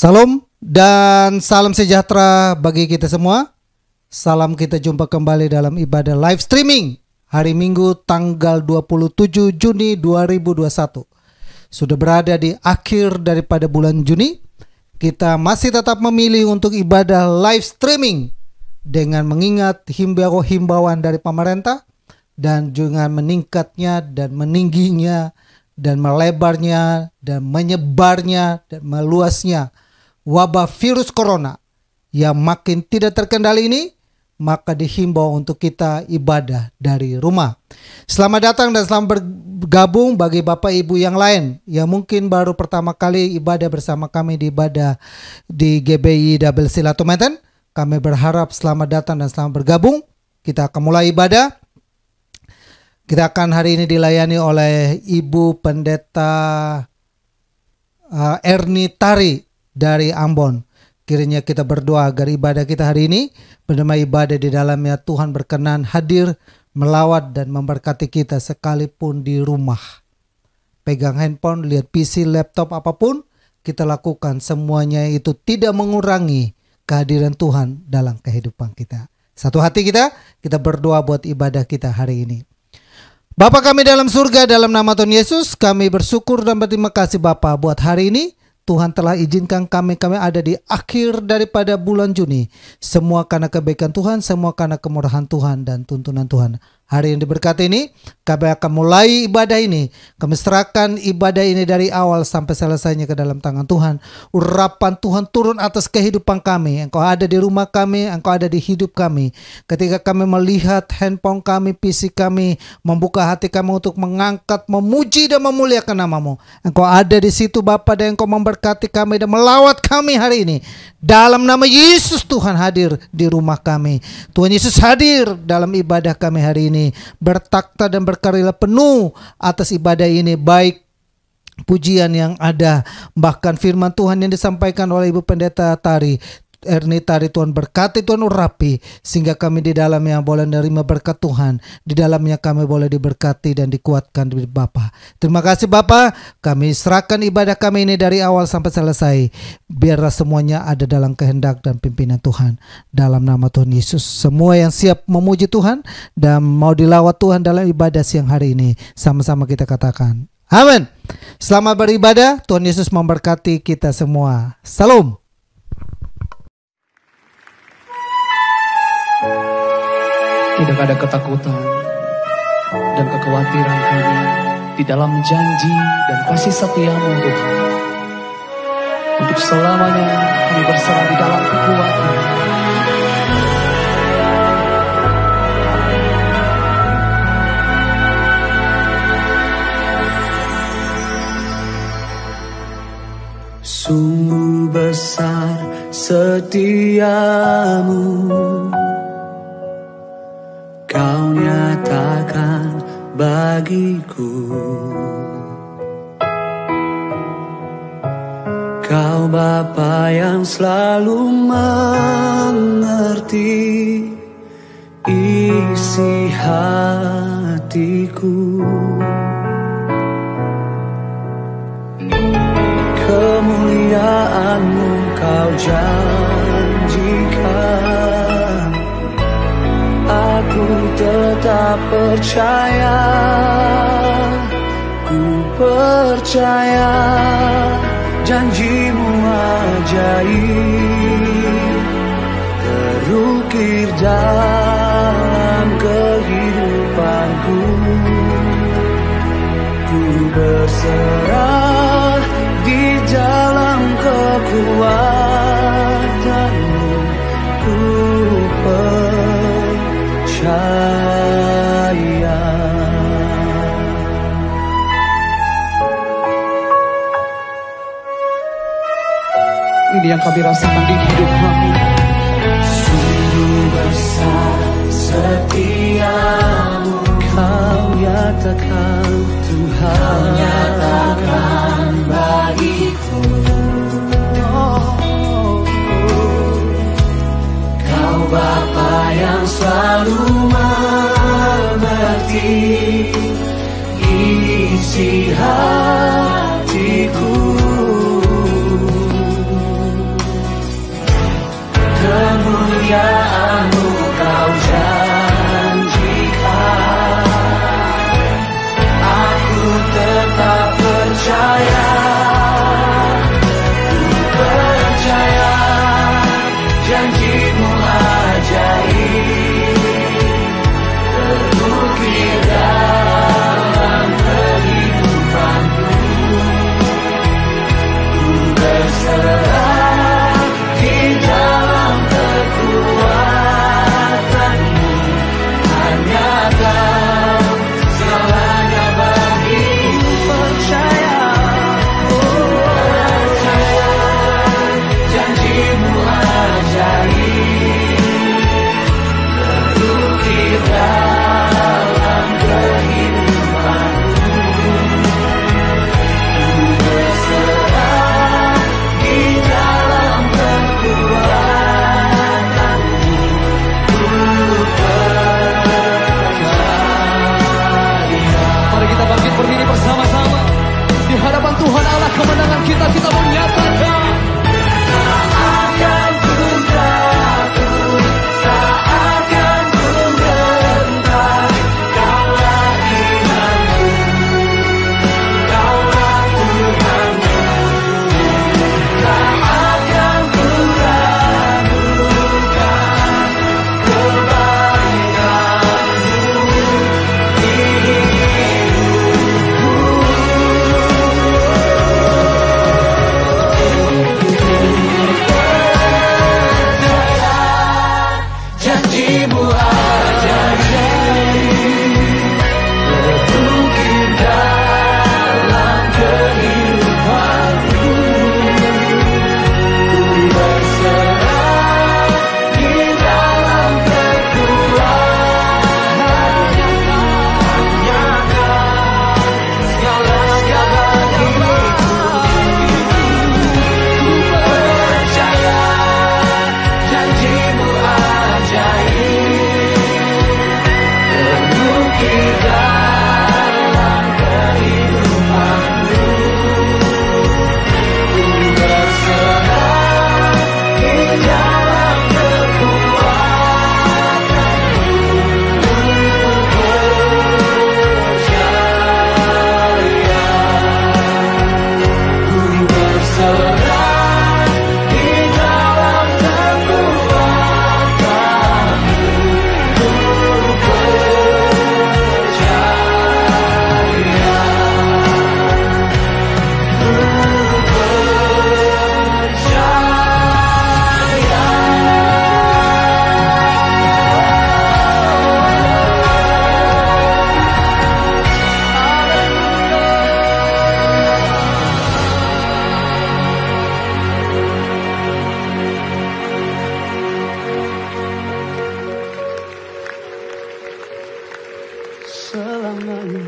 Salam dan salam sejahtera bagi kita semua. Salam kita jumpa kembali dalam ibadah live streaming hari Minggu tanggal 27 Juni 2021. Sudah berada di akhir daripada bulan Juni. Kita masih tetap memilih untuk ibadah live streaming dengan mengingat himbauan dari pemerintah dan juga meningkatnya dan meningginya dan melebarnya dan menyebarnya dan meluasnya wabah virus corona yang makin tidak terkendali ini, maka dihimbau untuk kita ibadah dari rumah. Selamat datang dan selamat bergabung bagi Bapak Ibu yang lain yang mungkin baru pertama kali ibadah bersama kami di ibadah di GBI Double Silatumeten. Kami berharap selamat datang dan selamat bergabung. Kita akan mulai ibadah. Kita akan hari ini dilayani oleh Ibu Pendeta Erni Tari dari Ambon. Kiranya kita berdoa agar ibadah kita hari ini bernama ibadah di dalamnya Tuhan berkenan hadir, melawat dan memberkati kita sekalipun di rumah. Pegang handphone, lihat PC, laptop apapun, kita lakukan semuanya itu tidak mengurangi kehadiran Tuhan dalam kehidupan kita. Satu hati kita berdoa buat ibadah kita hari ini. Bapa kami dalam surga, dalam nama Tuhan Yesus, kami bersyukur dan berterima kasih Bapa buat hari ini. Tuhan telah izinkan kami ada di akhir daripada bulan Juni. Semua karena kebaikan Tuhan, semua karena kemurahan Tuhan dan tuntunan Tuhan. Hari yang diberkati ini, kami akan mulai ibadah ini. Kami serahkan ibadah ini dari awal sampai selesainya ke dalam tangan Tuhan. Urapan Tuhan turun atas kehidupan kami. Engkau ada di rumah kami, Engkau ada di hidup kami. Ketika kami melihat handphone kami, PC kami, membuka hati kami untuk mengangkat, memuji dan memuliakan nama-Mu. Engkau ada di situ Bapa, dan Engkau memberkati kami dan melawat kami hari ini. Dalam nama Yesus Tuhan hadir di rumah kami. Tuhan Yesus hadir dalam ibadah kami hari ini. Bertakhta dan berkarya penuh atas ibadah ini, baik pujian yang ada, bahkan firman Tuhan yang disampaikan oleh Ibu Pendeta Erni Tari. Tuhan berkati, Tuhan urapi, sehingga kami di dalamnya boleh menerima berkat Tuhan. Di dalamnya kami boleh diberkati dan dikuatkan di Bapa. Terima kasih Bapa, kami serahkan ibadah kami ini dari awal sampai selesai. Biarlah semuanya ada dalam kehendak dan pimpinan Tuhan. Dalam nama Tuhan Yesus, semua yang siap memuji Tuhan dan mau dilawat Tuhan dalam ibadah siang hari ini, sama-sama kita katakan amin. Selamat beribadah, Tuhan Yesus memberkati kita semua. Salam. Tidak ada ketakutan dan kekhawatiran kami di dalam janji dan kasih setia-Mu Tuhan. Untuk selamanya kami berserah di dalam kekuatan. Sungguh besar setia-Mu, Kau nyatakan bagiku. Kau Bapa yang selalu mengerti isi hatiku. Kemuliaan-Mu Kau janjikan, aku tetap percaya, ku percaya janji-Mu ajaib terukir dalam kehidupanku. Ku berserah di dalam kekuatan-Mu, ku percaya. Ini yang kami rasakan di hidup kami. Sungguh besar setia-Mu, Kau nyatakan Tuhan, Kau nyatakan bagiku. Kau Bapa yang selalu mengerti isi hatiku. kemuliaan-Mu Kau janjikan. Aku tetap percaya, ku percaya janji-Mu ajaib terukir dalam kehidupanku. Ku berserah di dalam kekuatan-Mu, hanya Kau segalanya bagiku. Percaya, percaya janji-Mu ajaib terukir dalam kehidupanku. Ku berserah di dalam kekuatan-Mu, ku percaya. Mari kita bangkit berdiri bersama-sama di hadapan Tuhan Allah kemenangan kita menyatakan. Akan ku takut, akan ku gentar, Kaulah imanku, Kaulah Tuhanku. Tak akan ku ragukan kebaikan-Mu di hidupku. Janji-Mu ajaib terukir dalam kehidupanku. Ku berserah di dalam kekuatan-Mu, hanya Kau segalanya bagiku. Ku percaya janji-Mu ajaib terukir dalam kehidupanku. Ku berserah di dalam kekuatan-Mu, ku percaya. Ku berserah di dalam kekuatan-Mu, ku selamanya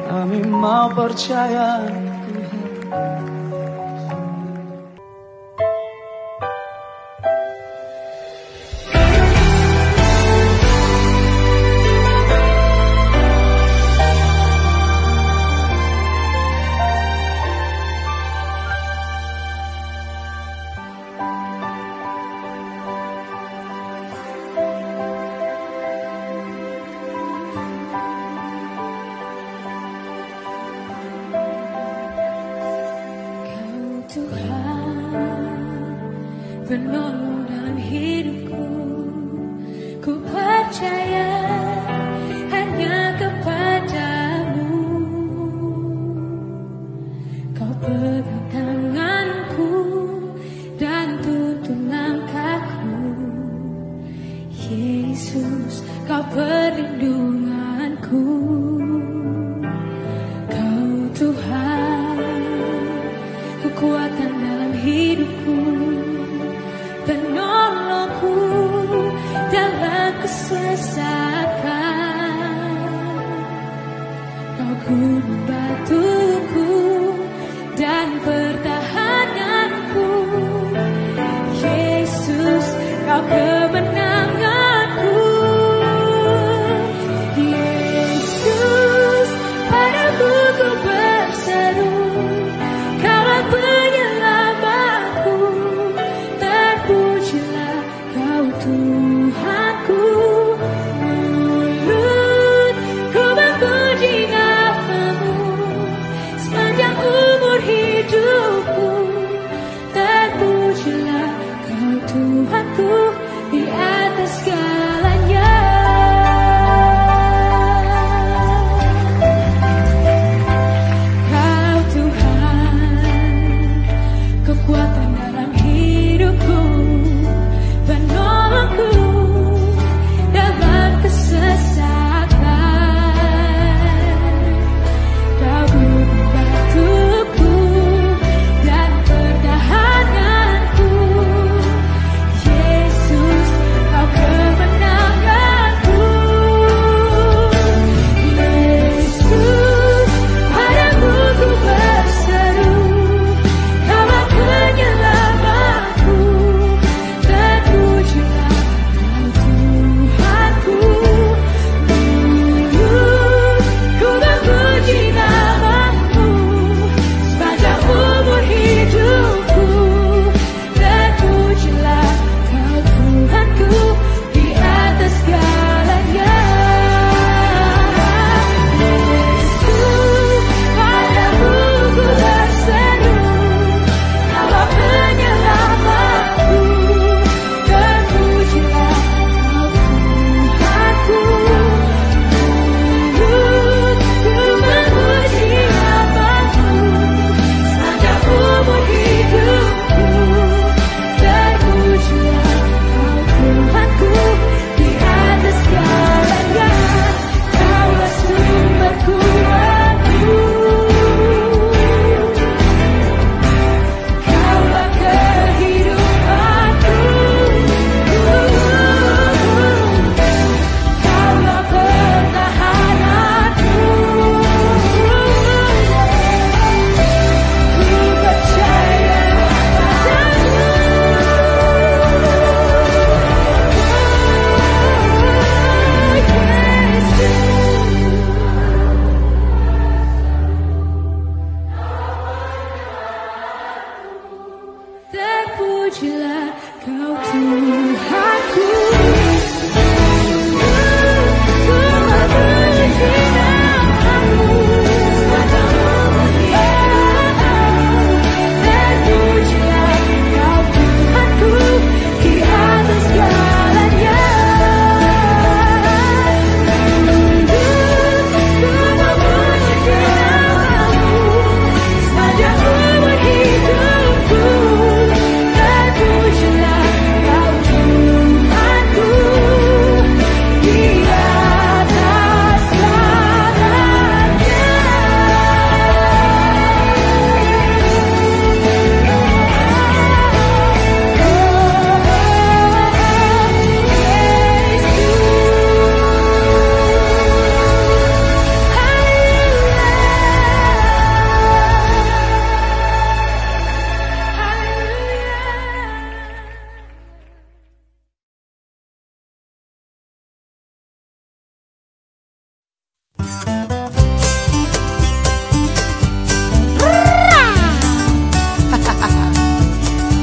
kami mau percaya Tuhan. Penolong dalam hidupku, ku percaya hanya kepadamu. Kau pegang tanganku dan tuntun langkahku, Yesus, Kau perlindunganku. Kau Tuhan, kekuatan dalam hidupku, penolongku dalam kesesakan. Kau gunung batuku dan pertahananku, Yesus, Kau kemenanganku. Yesus, padamu ku berseru, Kaulah penyelamatku. segalanya. Kau Tuhan, kekuatan dalam hidupku, penolongku dalam kesesatan. Kau membantuku dan pertahananku. Yesus, Kau kemenanganku. Yesus, padamu ku berseru, Kaulah penyelamatku. Terpujilah Kau Tuhanku. Ku memuji namamu sepanjang umur hidupku. Terpujilah Kau Tuhanku di atas segalanya. Yesus, padamu ku berseru, Kaulah penyelamatku. Terpujilah Kau Tuhanku. Ku memuji namamu sepanjang umur hidupku. Terpujilah Kau Tuhanku di atas segalanya. Kaulah sumber kuatku, Kaulah kehidupanku, Kaulah pertahananku. Ku percaya terpujilah Kau Tuhanku. Ku memuji namamu sepanjang umur hidupku. Terpujilah Kau Tuhanku di atas segalanya. Ku memuji namamu sepanjang umur hidupku. Terpujilah Kau Tuhanku di atas segalanya.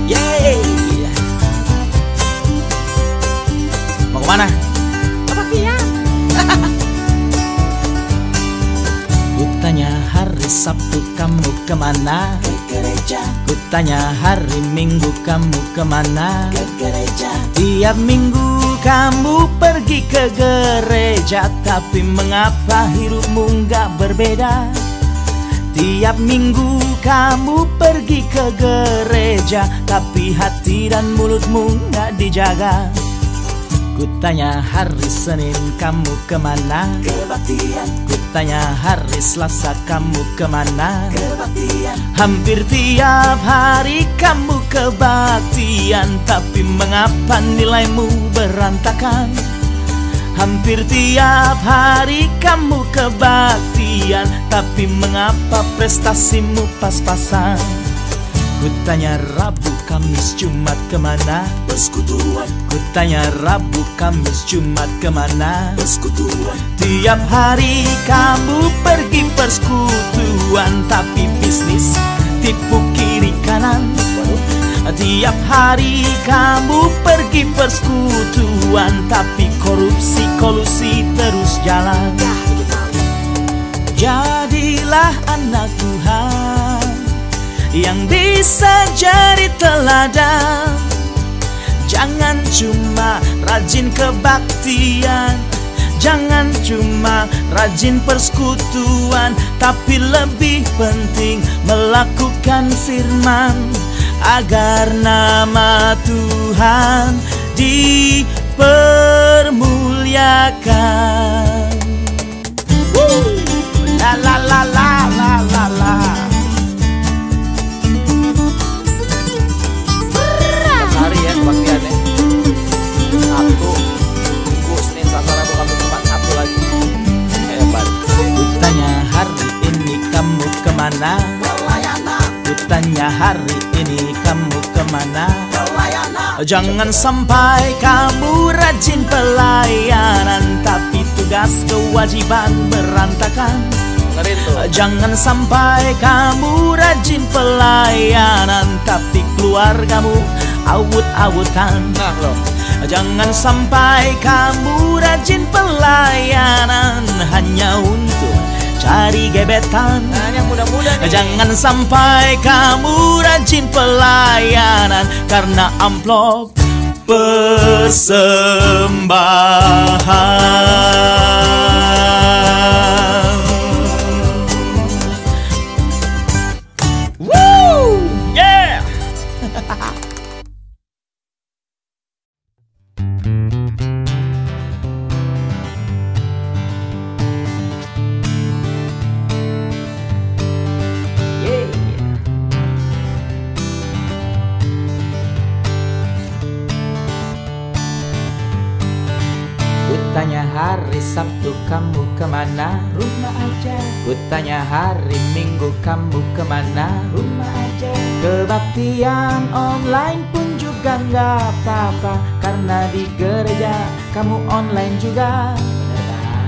Yeay. Mau kemana? Kutanya hari Sabtu kamu kemana? Ke gereja. Kutanya hari Minggu kamu kemana? Ke gereja. Tiap minggu kamu pergi ke gereja, tapi mengapa hidupmu nggak berbeda? Tiap minggu kamu pergi ke gereja, tapi hati dan mulutmu nggak dijaga. Kutanya hari Senin kamu kemana? Kebaktian. Kutanya hari Selasa kamu kemana? Kebaktian. Hampir tiap hari kamu kebaktian, tapi mengapa nilaimu berantakan? Hampir tiap hari kamu kebaktian, tapi mengapa prestasimu pas-pasan? Kutanya Rabu, Kamis, Jumat kemana? Persekutuan. Kutanya Rabu, Kamis, Jumat kemana? Persekutuan. Tiap hari kamu pergi persekutuan, tapi bisnis tipu kiri kanan. Tiap hari kamu pergi persekutuan, tapi korupsi kolusi terus jalan. Jadilah anak Tuhan yang bisa jadi teladan. Jangan cuma rajin kebaktian. Jangan cuma rajin persekutuan, tapi lebih penting melakukan firman, agar nama Tuhan dipermuliakan. La la la la la la la. Hari ya kebaktiannya. Sabtu, Minggu, Senin, Selasa, Rabu, Kamis, Jumat, Sabtu lagi. Hebat. Kutanya hari ini kamu kemana? Kutanya hari ini kamu kemana? Jangan sampai kamu rajin pelayanan, tapi tugas kewajiban berantakan. Jangan sampai kamu rajin pelayanan, tapi keluargamu awut-awutan. Nah loh. Jangan sampai kamu rajin pelayanan hanya untuk cari gebetan. Nah, yang muda-muda nih. Jangan sampai kamu rajin pelayanan karena amplop persembahan. Woo! Yeah! Kutanya hari Sabtu kamu kemana? Rumah aja. Kutanya hari Minggu kamu kemana? Rumah aja. Kebaktian online pun juga nggak apa-apa, karena di gereja kamu online juga.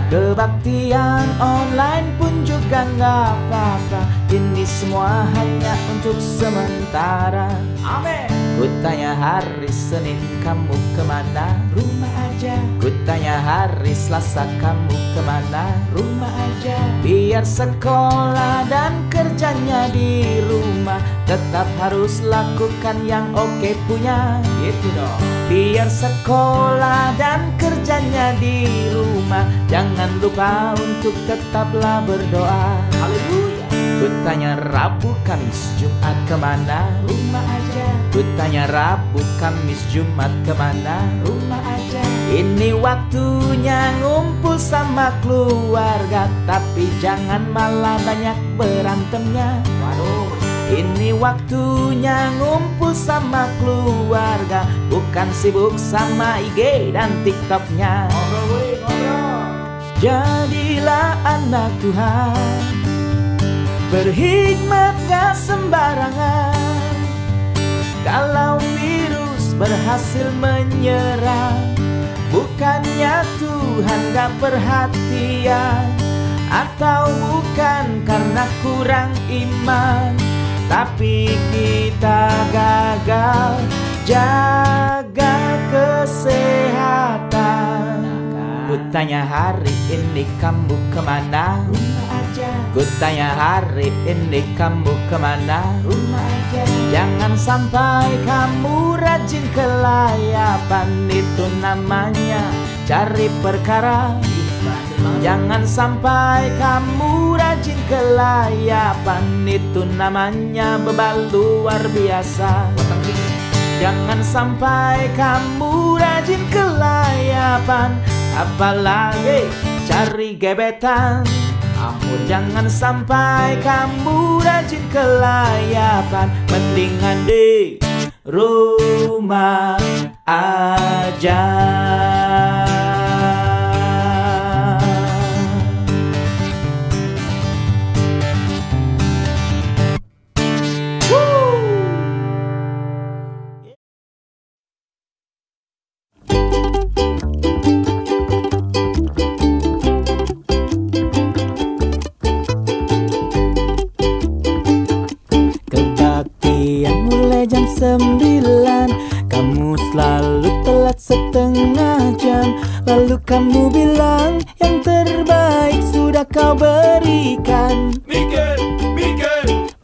Kebaktian online pun juga nggak apa-apa, ini semua hanya untuk sementara. Amin. Kutanya hari Senin kamu kemana? Rumah aja. Kutanya hari Selasa kamu kemana? Rumah aja. Biar sekolah dan kerjanya di rumah, tetap harus lakukan yang oke punya. Gitu dong. Biar sekolah dan kerjanya di rumah, jangan lupa untuk tetaplah berdoa. Haleluya. Kutanya Rabu, Kamis, Jumat kemana? Rumah aja. Kutanya Rabu, Kamis, Jumat kemana? Rumah aja. Ini waktunya ngumpul sama keluarga, tapi jangan malah banyak berantemnya. Waduh. Ini waktunya ngumpul sama keluarga, bukan sibuk sama IG dan TikToknya. Jadilah anak Tuhan, berhikmat gak sembarangan. Kalau virus berhasil menyerang, bukannya Tuhan gak perhatian, atau bukan karena kurang iman, tapi kita gagal jaga kesehatan. Kutanya hari ini kamu kemana? Rumah aja. Kutanya hari ini kamu kemana? Rumah aja. Jangan sampai kamu rajin kelayapan, itu namanya cari perkara. Jangan sampai kamu rajin kelayapan, itu namanya beban luar biasa. Jangan sampai kamu rajin kelayapan, apalagi cari gebetan. Jangan sampai kamu rajin kelayapan, mendingan di rumah aja. Jam 9, kamu selalu telat setengah jam. Lalu kamu bilang yang terbaik sudah kau berikan. Mikir.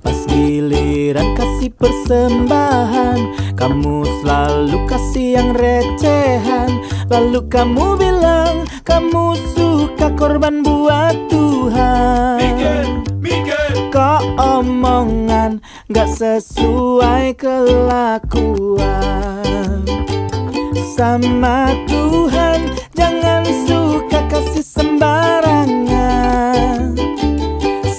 Pas giliran kasih persembahan, kamu selalu kasih yang recehan. Lalu kamu bilang kamu suka korban buat Tuhan. Kok omongan gak sesuai kelakuan. Sama Tuhan jangan suka kasih sembarangan.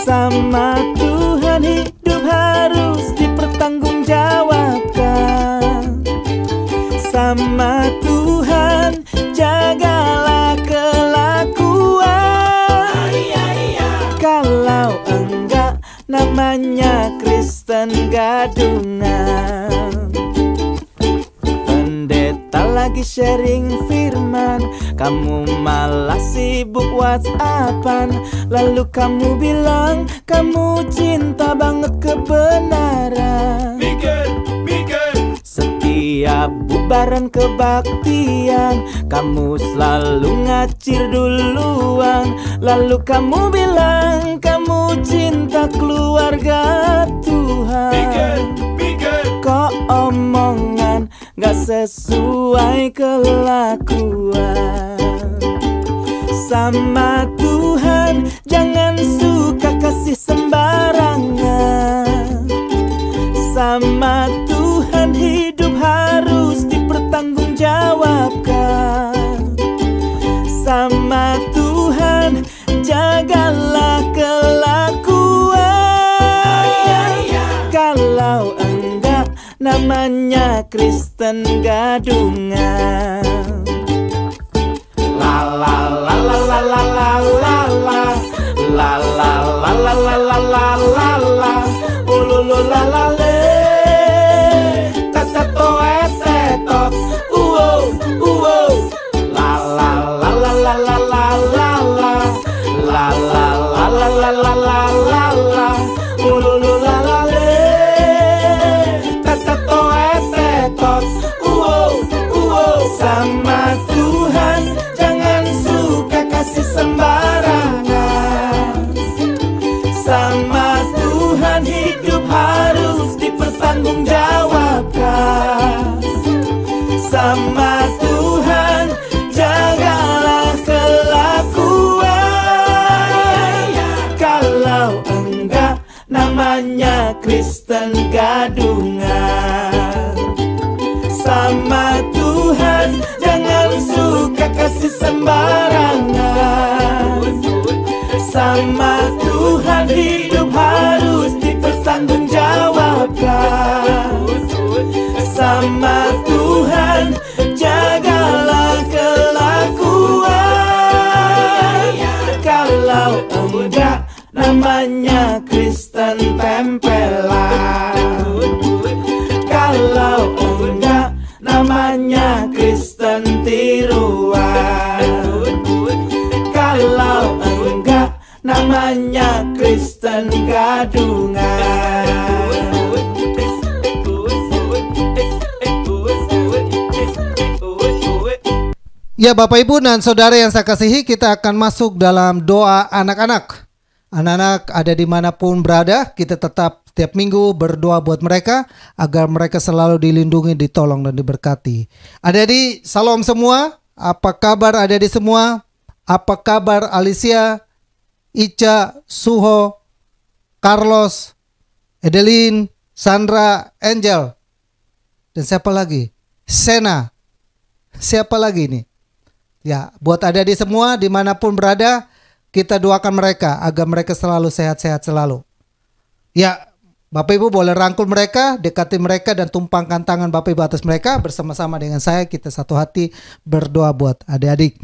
Sama Tuhan hidup harus dipertanggungjawabkan. Sama Tuhan jagalah kelakuan. Kalau enggak namanya Kristen gadungan. Pendeta lagi sharing firman, kamu malah sibuk WhatsAppan. Lalu kamu bilang kamu cinta banget kebenaran. Setiap bubaran kebaktian kamu selalu ngacir duluan. Lalu kamu bilang kamu cinta keluarga Tuhan. Kok omongan gak sesuai kelakuan. Sama Tuhan jangan suka kasih sembarangan. Sama Tuhan hidup harus dipertanggungjawabkan. Sama Tuhan jagalah kelakuan. Kalau enggak namanya Kristen gadungan. La la la la la la la la la la la la la la la la la la ululu la la le tatato etetot uwo uwo la la la la la la la la la la la la la la la la la la ululu la la le tatato etetot uwo uwo. Sama Tuhan jangan suka kasih sembarangan. Sama Tuhan hidup harus dipertanggungjawabkan. Sama Tuhan jagalah kelakuan. Kalau enggak namanya Kristen gadungan. Sama Tuhan jangan suka kasih sembarangan. Sama Tuhan hidup harus dipertanggungjawabkan. Sama Tuhan jagalah kelakuan. Kalau enggak namanya Kristen tempelan. Kalau enggak namanya Kristen tiruan. Kalau enggak namanya Kristen gadungan. Ya Bapak Ibu dan Saudara yang saya kasihi, kita akan masuk dalam doa anak-anak. Anak-anak ada dimanapun berada, kita tetap setiap minggu berdoa buat mereka agar mereka selalu dilindungi, ditolong dan diberkati. Adik-adik, salam semua. Apa kabar adik-adik semua? Apa kabar Alicia, Ica, Suho, Carlos, Edelin, Sandra, Angel, dan siapa lagi? Sena. Siapa lagi nih? Ya, buat adik-adik semua dimanapun berada, kita doakan mereka agar mereka selalu sehat-sehat selalu. Ya, Bapak Ibu boleh rangkul mereka, dekati mereka dan tumpangkan tangan Bapak Ibu atas mereka. Bersama-sama dengan saya kita satu hati berdoa buat adik-adik.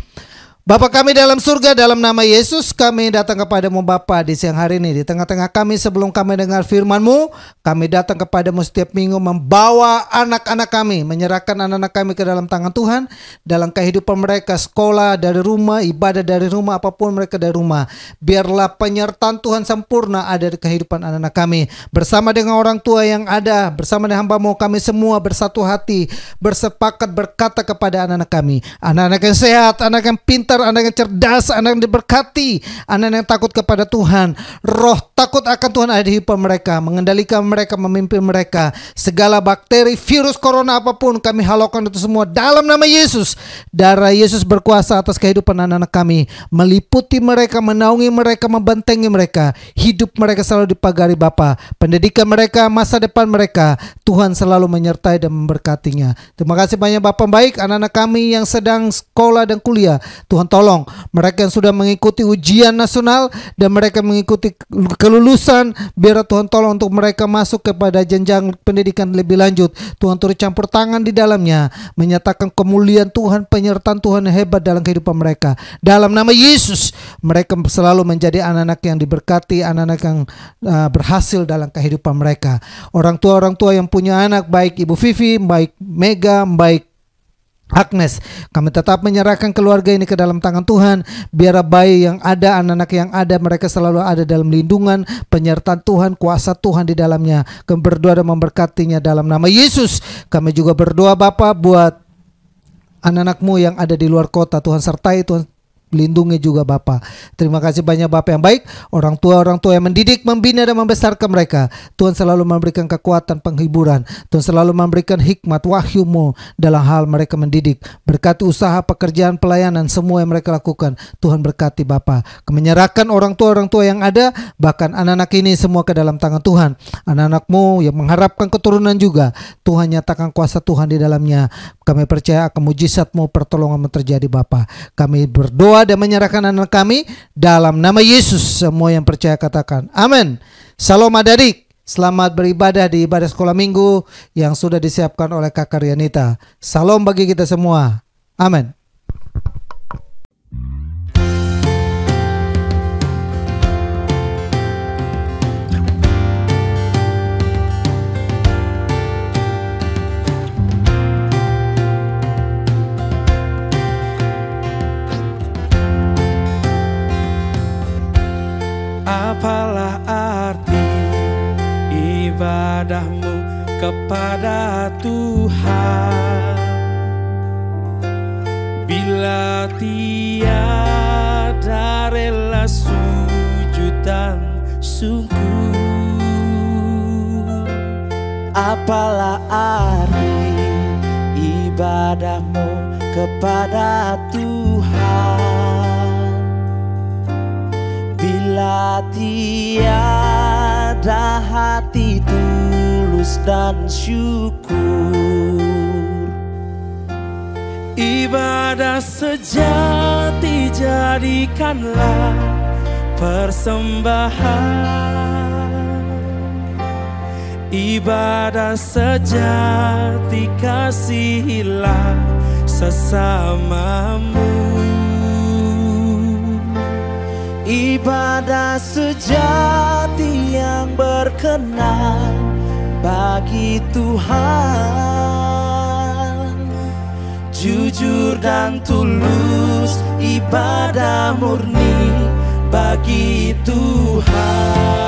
Bapa kami dalam surga, dalam nama Yesus kami datang kepadamu Bapa di siang hari ini. Di tengah-tengah kami sebelum kami dengar firman-Mu, kami datang kepadamu setiap minggu membawa anak-anak kami, menyerahkan anak-anak kami ke dalam tangan Tuhan. Dalam kehidupan mereka, sekolah dari rumah, ibadah dari rumah, apapun mereka dari rumah. Biarlah penyertaan Tuhan sempurna ada di kehidupan anak-anak kami. Bersama dengan orang tua yang ada, bersama dengan hamba-Mu kami semua bersatu hati, bersepakat berkata kepada anak-anak kami. Anak-anak yang sehat, anak yang pintar, pintar, anak yang cerdas, anak yang diberkati, anak yang takut kepada Tuhan. Roh takut akan Tuhan ada di hidup mereka, mengendalikan mereka, memimpin mereka. Segala bakteri, virus, corona apapun kami halaukan itu semua dalam nama Yesus. Darah Yesus berkuasa atas kehidupan anak-anak kami, meliputi mereka, menaungi mereka, membentengi mereka. Hidup mereka selalu dipagari Bapa. Pendidikan mereka, masa depan mereka, Tuhan selalu menyertai dan memberkatinya. Terima kasih banyak Bapak baik. Anak-anak kami yang sedang sekolah dan kuliah, Tuhan tolong mereka yang sudah mengikuti ujian nasional dan mereka mengikuti kelulusan, biar Tuhan tolong untuk mereka masuk kepada jenjang pendidikan lebih lanjut. Tuhan turut campur tangan di dalamnya, menyatakan kemuliaan Tuhan, penyertaan Tuhan yang hebat dalam kehidupan mereka. Dalam nama Yesus, mereka selalu menjadi anak-anak yang diberkati, anak-anak yang berhasil dalam kehidupan mereka. Orang tua yang punya anak, baik Ibu Vivi, baik Mega, baik Agnes, kami tetap menyerahkan keluarga ini ke dalam tangan Tuhan. Biar bayi yang ada, anak-anak yang ada, mereka selalu ada dalam lindungan, penyertaan Tuhan, kuasa Tuhan di dalamnya. Kami berdoa dan memberkatinya dalam nama Yesus. Kami juga berdoa Bapa buat anak-anakmu yang ada di luar kota. Tuhan sertai, Tuhan lindungi juga Bapa. Terima kasih banyak Bapa yang baik. Orang tua yang mendidik, membina dan membesarkan mereka, Tuhan selalu memberikan kekuatan, penghiburan. Tuhan selalu memberikan hikmat, wahyu-Mu dalam hal mereka mendidik. Berkati usaha, pekerjaan, pelayanan, semua yang mereka lakukan. Tuhan berkati Bapa. Menyerahkan orang tua yang ada, bahkan anak-anak ini semua ke dalam tangan Tuhan. Anak-anak-Mu yang mengharapkan keturunan juga, Tuhan nyatakan kuasa Tuhan di dalamnya. Kami percaya akan mujizat-Mu, pertolongan-Mu terjadi Bapa. Kami berdoa dan menyerahkan anak kami dalam nama Yesus. Semua yang percaya katakan amin. Salam adik-adik, selamat beribadah di ibadah sekolah minggu yang sudah disiapkan oleh Kakak Rianita. Salam bagi kita semua. Amin. Apalah arti ibadahmu kepada Tuhan bila tiada rela sujud dan syukur? Apalah arti ibadahmu kepada Tuhan bila tiada hati tulus dan syukur? Ibadah sejati jadikanlah persembahan. Ibadah sejati kasihilah sesamamu. Ibadah sejati yang berkenan bagi Tuhan, jujur dan tulus, ibadah murni bagi Tuhan.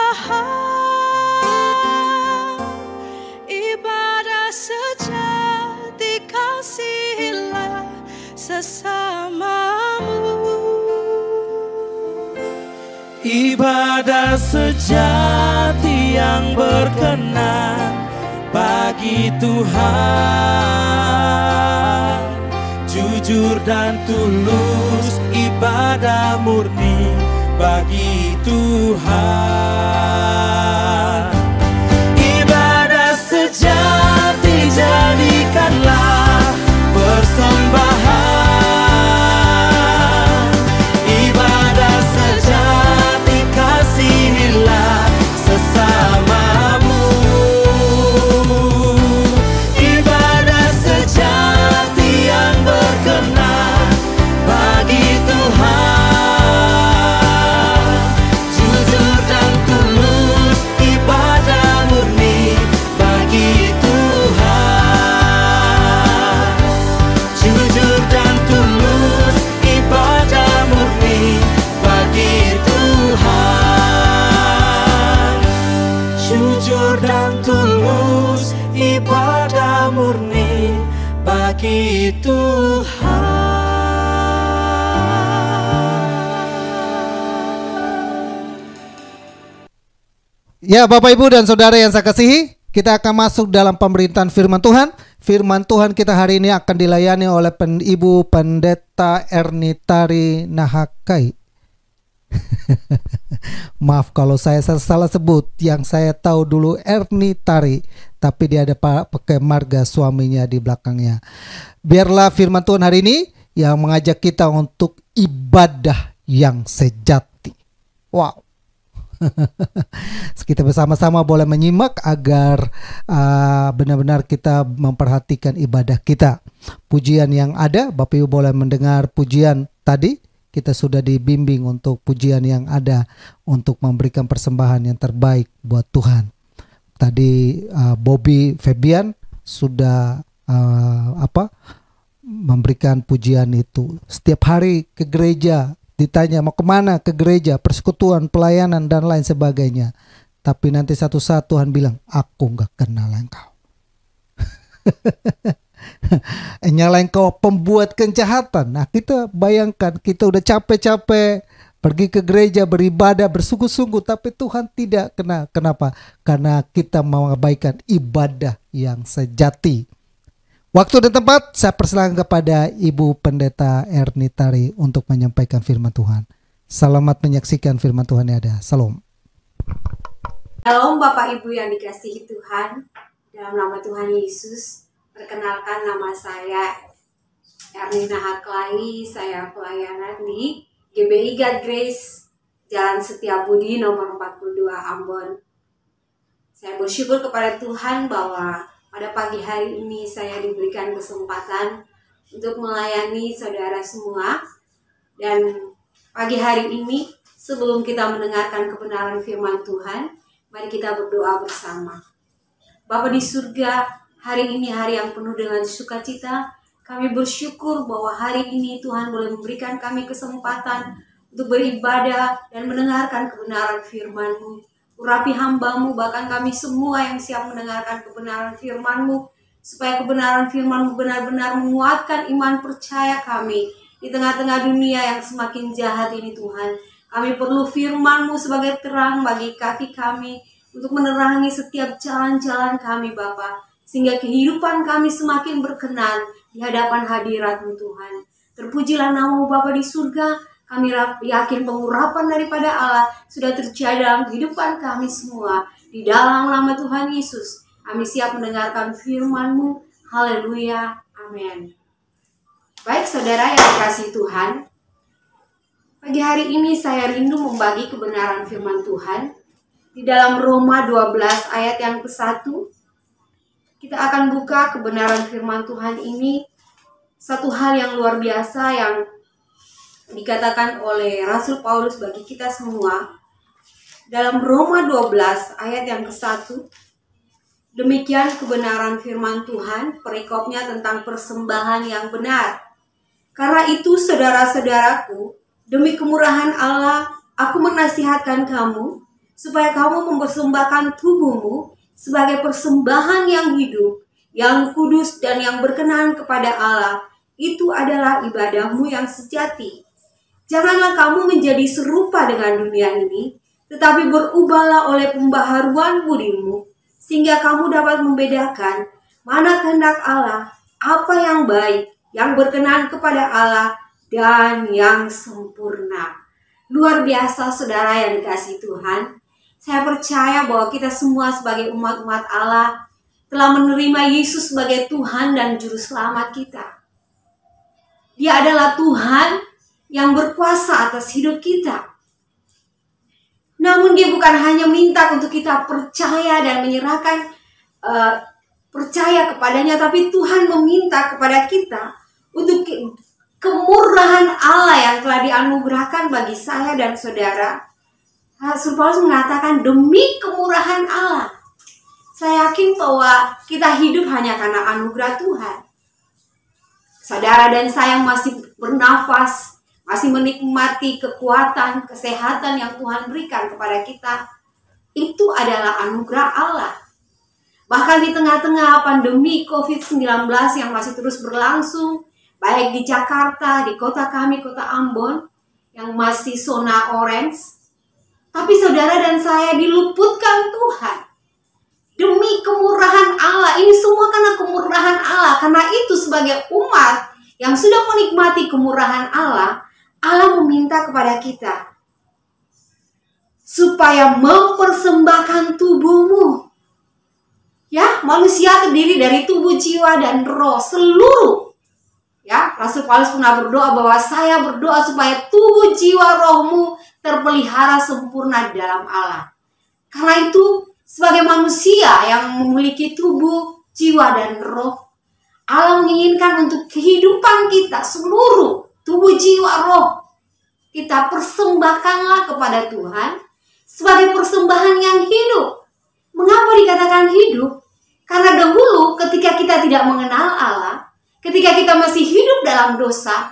persembahan, ibadah sejati, kasihilah sesamamu. Ibadah sejati yang berkenan bagi Tuhan, jujur dan tulus, ibadah murni bagi Tuhan. Ibadah sejati jadikanlah persembahan, ibadah sejati kasihilah sesamamu. Ibadah sejati yang berkenan bagi Tuhan, jujur dan tulus, ibadah murni bagi Tuhan. Jujur dan tulus, ibadah murni bagi Tuhan. Jujur dan tulus, ibadah murni bagi Tuhan. Ya, Bapak Ibu dan Saudara yang saya kasihi, kita akan masuk dalam pemberitaan firman Tuhan. Firman Tuhan kita hari ini akan dilayani oleh Ibu Pendeta Ernitari Nahakai. Maaf kalau saya salah sebut. Yang saya tahu dulu Ernitari, tapi dia ada pakai marga suaminya di belakangnya. Biarlah firman Tuhan hari ini yang mengajak kita untuk ibadah yang sejati. Wow. Kita bersama-sama boleh menyimak agar benar-benar kita memperhatikan ibadah kita. Pujian yang ada, Bapak Ibu boleh mendengar pujian tadi. Kita sudah dibimbing untuk pujian yang ada untuk memberikan persembahan yang terbaik buat Tuhan. Tadi Bobby Febian sudah memberikan pujian itu. Setiap hari ke gereja ditanya mau kemana, ke gereja, persekutuan, pelayanan dan lain sebagainya. Tapi nanti satu saat Tuhan bilang, aku gak kenal engkau. Nyala engkau pembuat kejahatan. Nah, kita bayangkan kita udah capek-capek pergi ke gereja, beribadah, bersungguh-sungguh, tapi Tuhan tidak kena. Kenapa? Karena kita mengabaikan ibadah yang sejati. Waktu dan tempat saya persilakan kepada Ibu Pendeta Ernitari untuk menyampaikan firman Tuhan. Selamat menyaksikan firman Tuhan yang ada. Salam. Shalom Bapak Ibu yang dikasihi Tuhan. Dalam nama Tuhan Yesus, perkenalkan nama saya Ernina Haklai. Saya pelayanan di GBI God Grace Jalan Setiabudi nomor 42 Ambon. Saya bersyukur kepada Tuhan bahwa pada pagi hari ini saya diberikan kesempatan untuk melayani saudara semua. Dan pagi hari ini sebelum kita mendengarkan kebenaran firman Tuhan, mari kita berdoa bersama. Bapa di surga, hari ini hari yang penuh dengan sukacita. Kami bersyukur bahwa hari ini Tuhan boleh memberikan kami kesempatan untuk beribadah dan mendengarkan kebenaran firman-Mu. Urapi hamba-Mu, bahkan kami semua yang siap mendengarkan kebenaran firman-Mu, supaya kebenaran firman-Mu benar-benar menguatkan iman percaya kami di tengah-tengah dunia yang semakin jahat ini Tuhan. Kami perlu firman-Mu sebagai terang bagi kaki kami untuk menerangi setiap jalan-jalan kami Bapa, sehingga kehidupan kami semakin berkenan di hadapan hadirat-Mu Tuhan. Terpujilah nama-Mu Bapa di surga. Kami yakin pengurapan daripada Allah sudah terjadi dalam kehidupan kami semua. Di dalam nama Tuhan Yesus, kami siap mendengarkan firman-Mu. Haleluya. Amin. Baik saudara yang dikasihi Tuhan, pagi hari ini saya rindu membagi kebenaran firman Tuhan. Di dalam Roma 12 ayat yang ke-1, kita akan buka kebenaran firman Tuhan ini. Satu hal yang luar biasa yang dikatakan oleh Rasul Paulus bagi kita semua. Dalam Roma 12 ayat yang ke-1, demikian kebenaran firman Tuhan, perikopnya tentang persembahan yang benar. Karena itu saudara-saudaraku, demi kemurahan Allah, aku menasihatkan kamu, supaya kamu mempersembahkan tubuhmu sebagai persembahan yang hidup, yang kudus dan yang berkenan kepada Allah. Itu adalah ibadahmu yang sejati. Janganlah kamu menjadi serupa dengan dunia ini, tetapi berubahlah oleh pembaharuan budimu, sehingga kamu dapat membedakan mana kehendak Allah, apa yang baik, yang berkenan kepada Allah, dan yang sempurna. Luar biasa saudara yang dikasihi Tuhan. Saya percaya bahwa kita semua sebagai umat-umat Allah telah menerima Yesus sebagai Tuhan dan Juru Selamat kita. Dia adalah Tuhan yang berkuasa atas hidup kita. Namun dia bukan hanya minta untuk kita percaya dan menyerahkan percaya kepadanya, tapi Tuhan meminta kepada kita untuk kemurahan Allah yang telah dianugerahkan bagi saya dan saudara. Rasul Paulus mengatakan demi kemurahan Allah. Saya yakin bahwa kita hidup hanya karena anugerah Tuhan. Saudara dan saya yang masih bernafas, masih menikmati kekuatan, kesehatan yang Tuhan berikan kepada kita, itu adalah anugerah Allah. Bahkan di tengah-tengah pandemi COVID-19 yang masih terus berlangsung, baik di Jakarta, di kota kami, kota Ambon, yang masih zona orange, tapi saudara dan saya diluputkan Tuhan. Demi kemurahan Allah, ini semua karena kemurahan Allah. Karena itu sebagai umat yang sudah menikmati kemurahan Allah, Allah meminta kepada kita supaya mempersembahkan tubuhmu. Ya, manusia terdiri dari tubuh, jiwa, dan roh seluruh. Ya, Rasul Paulus pernah berdoa bahwa saya berdoa supaya tubuh, jiwa, rohmu terpelihara sempurna di dalam Allah. Karena itu, sebagai manusia yang memiliki tubuh, jiwa, dan roh, Allah menginginkan untuk kehidupan kita seluruh tubuh, jiwa, roh, kita persembahkanlah kepada Tuhan sebagai persembahan yang hidup. Mengapa dikatakan hidup? Karena dahulu ketika kita tidak mengenal Allah, ketika kita masih hidup dalam dosa,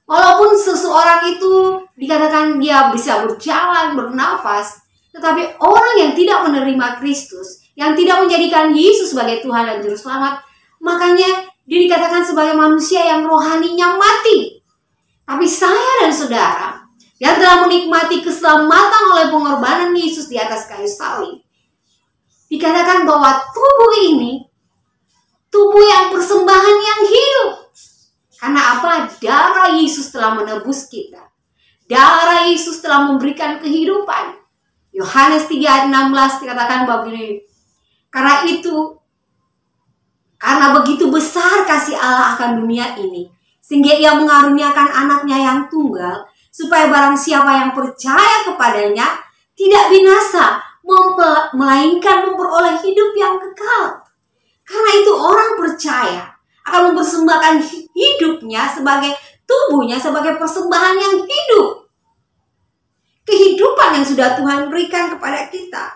walaupun seseorang itu dikatakan dia bisa berjalan, bernafas, tetapi orang yang tidak menerima Kristus, yang tidak menjadikan Yesus sebagai Tuhan dan Juru Selamat, makanya dia dikatakan sebagai manusia yang rohaninya mati. Tapi saya dan saudara yang telah menikmati keselamatan oleh pengorbanan Yesus di atas kayu salib, dikatakan bahwa tubuh ini, tubuh yang persembahan yang hidup. Karena apa? Darah Yesus telah menebus kita. Darah Yesus telah memberikan kehidupan. Yohanes 3 ayat 16 dikatakan begini, karena begitu besar kasih Allah akan dunia ini, sehingga ia mengaruniakan anaknya yang tunggal, supaya barang siapa yang percaya kepadanya tidak binasa, melainkan memperoleh hidup yang kekal. Karena itu orang percaya akan mempersembahkan hidupnya sebagai tubuhnya, sebagai persembahan yang hidup. Kehidupan yang sudah Tuhan berikan kepada kita.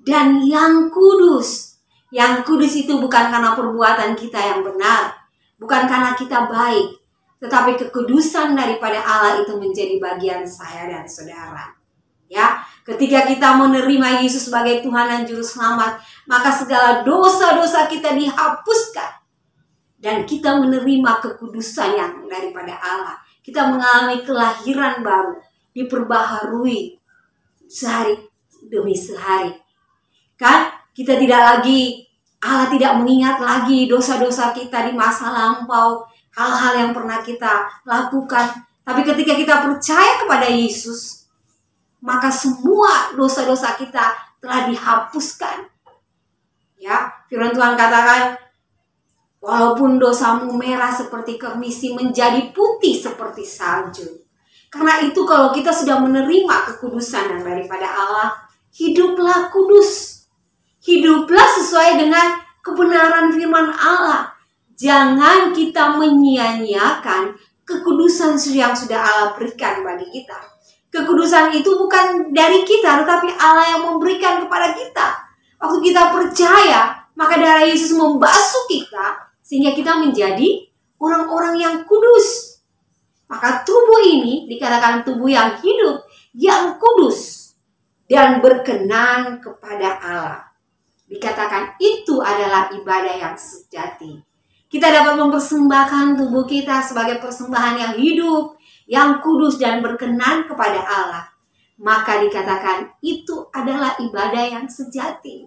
Dan yang kudus. Yang kudus itu bukan karena perbuatan kita yang benar, bukan karena kita baik, tetapi kekudusan daripada Allah itu menjadi bagian saya dan saudara. Ya, ketika kita menerima Yesus sebagai Tuhan dan Juru Selamat, maka segala dosa-dosa kita dihapuskan. Dan kita menerima kekudusan yang daripada Allah. Kita mengalami kelahiran baru, diperbaharui sehari demi sehari. Kan? Kita tidak lagi, Allah tidak mengingat lagi dosa-dosa kita di masa lampau, hal-hal yang pernah kita lakukan. Tapi ketika kita percaya kepada Yesus, maka semua dosa-dosa kita telah dihapuskan. Ya, firman Tuhan katakan, walaupun dosamu merah seperti kemisi, menjadi putih seperti salju. Karena itu kalau kita sudah menerima kekudusan daripada Allah, hiduplah kudus. Hiduplah sesuai dengan kebenaran firman Allah. Jangan kita menyia-nyiakan kekudusan yang sudah Allah berikan bagi kita. Kekudusan itu bukan dari kita, tetapi Allah yang memberikan kepada kita. Waktu kita percaya, maka darah Yesus membasuh kita, sehingga kita menjadi orang-orang yang kudus. Maka tubuh ini dikatakan tubuh yang hidup, yang kudus. dan berkenan kepada Allah. Dikatakan itu adalah ibadah yang sejati. Kita dapat mempersembahkan tubuh kita sebagai persembahan yang hidup, yang kudus dan berkenan kepada Allah. Maka dikatakan itu adalah ibadah yang sejati.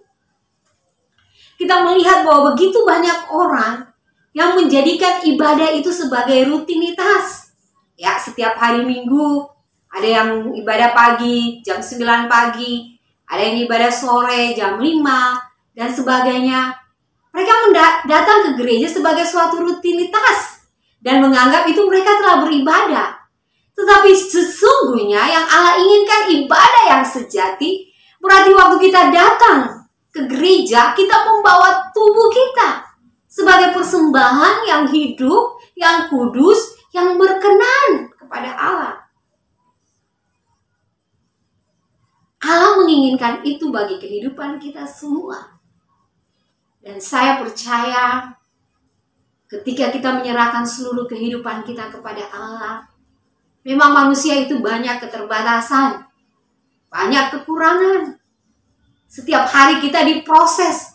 Kita melihat bahwa begitu banyak orang yang menjadikan ibadah itu sebagai rutinitas. Ya, setiap hari Minggu ada yang ibadah pagi jam 9 pagi, ada yang ibadah sore jam 5 dan sebagainya. Mereka datang ke gereja sebagai suatu rutinitas dan menganggap itu mereka telah beribadah. Tetapi sesungguhnya yang Allah inginkan ibadah yang sejati, berarti waktu kita datang ke gereja, kita membawa tubuh kita sebagai persembahan yang hidup, yang kudus, yang berkenan kepada Allah. Allah menginginkan itu bagi kehidupan kita semua. Dan saya percaya ketika kita menyerahkan seluruh kehidupan kita kepada Allah, memang manusia itu banyak keterbatasan, banyak kekurangan. Setiap hari kita diproses.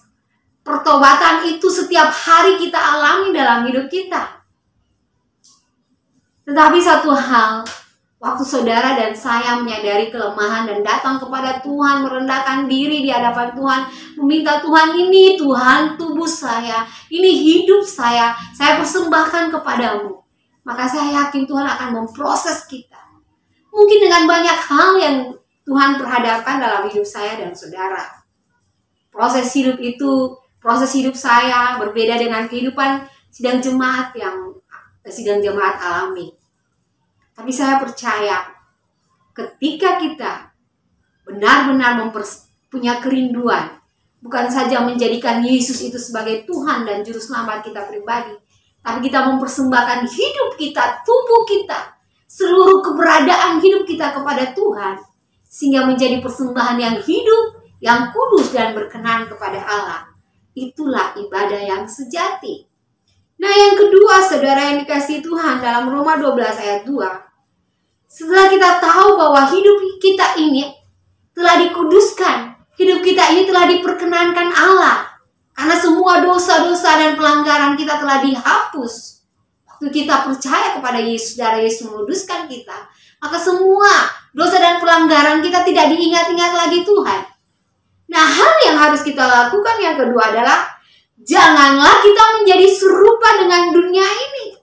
Pertobatan itu setiap hari kita alami dalam hidup kita. Tetapi satu hal, waktu saudara dan saya menyadari kelemahan dan datang kepada Tuhan, merendahkan diri di hadapan Tuhan, meminta Tuhan, ini Tuhan tubuh saya, ini hidup saya persembahkan kepadamu. Maka saya yakin Tuhan akan memproses kita. Mungkin dengan banyak hal yang Tuhan perhadapkan dalam hidup saya dan saudara. Proses hidup saya berbeda dengan kehidupan sidang jemaat alami. Tapi saya percaya ketika kita benar-benar punya kerinduan, bukan saja menjadikan Yesus itu sebagai Tuhan dan Juru Selamat kita pribadi, tapi kita mempersembahkan hidup kita, tubuh kita, seluruh keberadaan hidup kita kepada Tuhan, sehingga menjadi persembahan yang hidup, yang kudus dan berkenan kepada Allah. Itulah ibadah yang sejati. Nah, yang kedua, saudara yang dikasihi Tuhan, dalam Roma 12 ayat 2, setelah kita tahu bahwa hidup kita ini telah dikuduskan, hidup kita ini telah diperkenankan Allah, karena semua dosa-dosa dan pelanggaran kita telah dihapus. Waktu kita percaya kepada Yesus, darah Yesus menguduskan kita, maka semua dosa dan pelanggaran kita tidak diingat-ingat lagi Tuhan. Nah, hal yang harus kita lakukan yang kedua adalah janganlah kita menjadi serupa dengan dunia ini.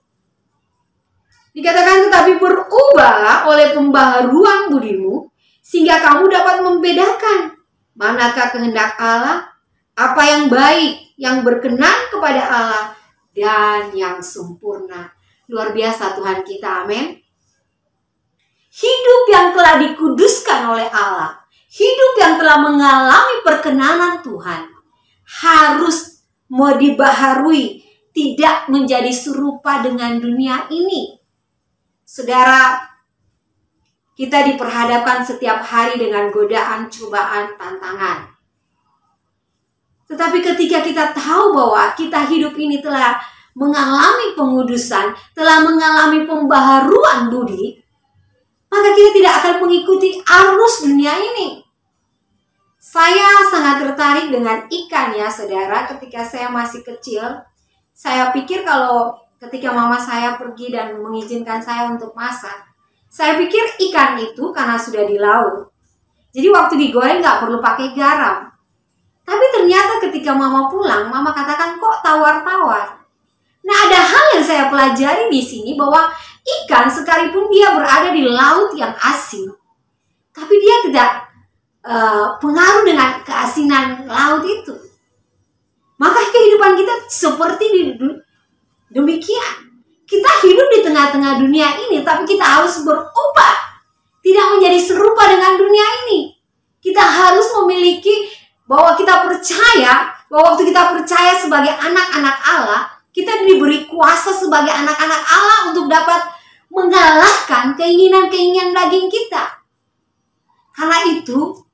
Dikatakan, tetapi berubahlah oleh pembaharuan budimu, sehingga kamu dapat membedakan manakah kehendak Allah, apa yang baik, yang berkenan kepada Allah, dan yang sempurna. Luar biasa Tuhan kita, amin. Hidup yang telah dikuduskan oleh Allah, hidup yang telah mengalami perkenanan Tuhan, harus mau dibaharui, tidak menjadi serupa dengan dunia ini. Saudara, kita diperhadapkan setiap hari dengan godaan, cobaan, tantangan. Tetapi ketika kita tahu bahwa kita hidup ini telah mengalami pengudusan, telah mengalami pembaharuan budi, maka kita tidak akan mengikuti arus dunia ini. Saya sangat tertarik dengan ikan ya saudara. Ketika saya masih kecil, saya pikir kalau ketika mama saya pergi dan mengizinkan saya untuk masak, saya pikir ikan itu karena sudah di laut, jadi waktu digoreng nggak perlu pakai garam. Tapi ternyata ketika mama pulang, mama katakan kok tawar-tawar. Nah, ada hal yang saya pelajari di sini bahwa ikan sekalipun dia berada di laut yang asin, tapi dia tidak pengaruh dengan keasinan laut itu. Maka kehidupan kita seperti demikian. Kita hidup di tengah-tengah dunia ini, tapi kita harus berubah. Tidak menjadi serupa dengan dunia ini. Kita harus memiliki bahwa kita percaya, bahwa waktu kita percaya sebagai anak-anak Allah, kita diberi kuasa sebagai anak-anak Allah untuk dapat mengalahkan keinginan-keinginan daging kita. Karena itu,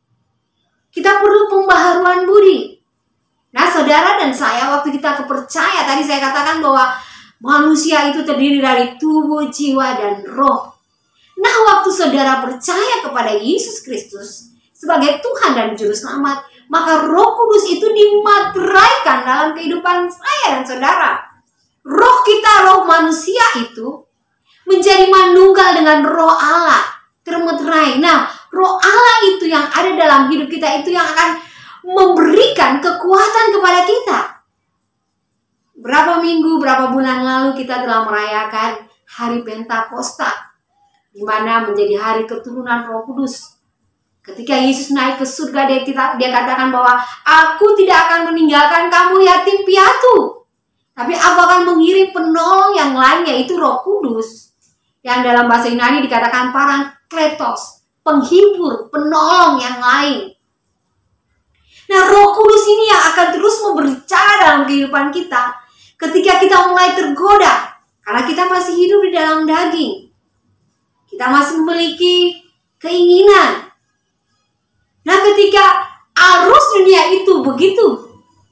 kita perlu pembaharuan budi. Nah, saudara dan saya, waktu kita kepercaya, tadi saya katakan bahwa manusia itu terdiri dari tubuh, jiwa, dan roh. Nah, waktu saudara percaya kepada Yesus Kristus sebagai Tuhan dan Juru Selamat, maka Roh Kudus itu dimateraikan dalam kehidupan saya dan saudara. Roh kita, roh manusia itu menjadi manunggal dengan roh Allah, termeterai. Nah, roh Allah itu yang ada dalam hidup kita itu yang akan memberikan kekuatan kepada kita. Berapa minggu, berapa bulan lalu kita telah merayakan Hari Pentakosta, di mana menjadi hari keturunan Roh Kudus. Ketika Yesus naik ke surga, dia katakan bahwa aku tidak akan meninggalkan kamu yatim piatu, tapi aku akan mengirim penolong yang lain, yaitu Roh Kudus, yang dalam bahasa Yunani dikatakan Parakletos, penghibur, penolong yang lain. Nah, Roh Kudus ini yang akan terus berbicara dalam kehidupan kita ketika kita mulai tergoda, karena kita masih hidup di dalam daging, kita masih memiliki keinginan. Nah, ketika arus dunia itu begitu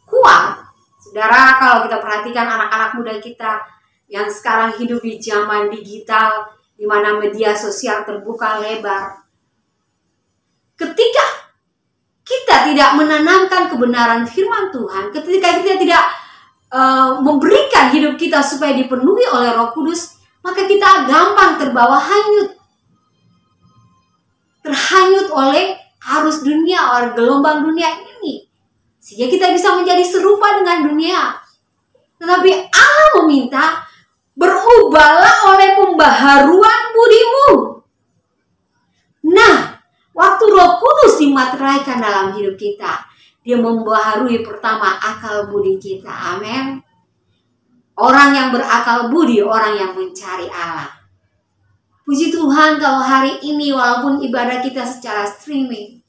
kuat, saudara, kalau kita perhatikan anak-anak muda kita yang sekarang hidup di zaman digital, di mana media sosial terbuka lebar, ketika kita tidak menanamkan kebenaran firman Tuhan, ketika kita tidak memberikan hidup kita supaya dipenuhi oleh Roh Kudus, maka kita gampang terbawa hanyut, terhanyut oleh arus dunia, oleh gelombang dunia ini, sehingga kita bisa menjadi serupa dengan dunia. Tetapi Allah meminta, berubahlah oleh pembaharuan budimu. Nah, waktu Roh Kudus dimateraikan dalam hidup kita, dia membaharui pertama akal budi kita. Amin. Orang yang berakal budi, orang yang mencari Allah. Puji Tuhan kalau hari ini walaupun ibadah kita secara streaming,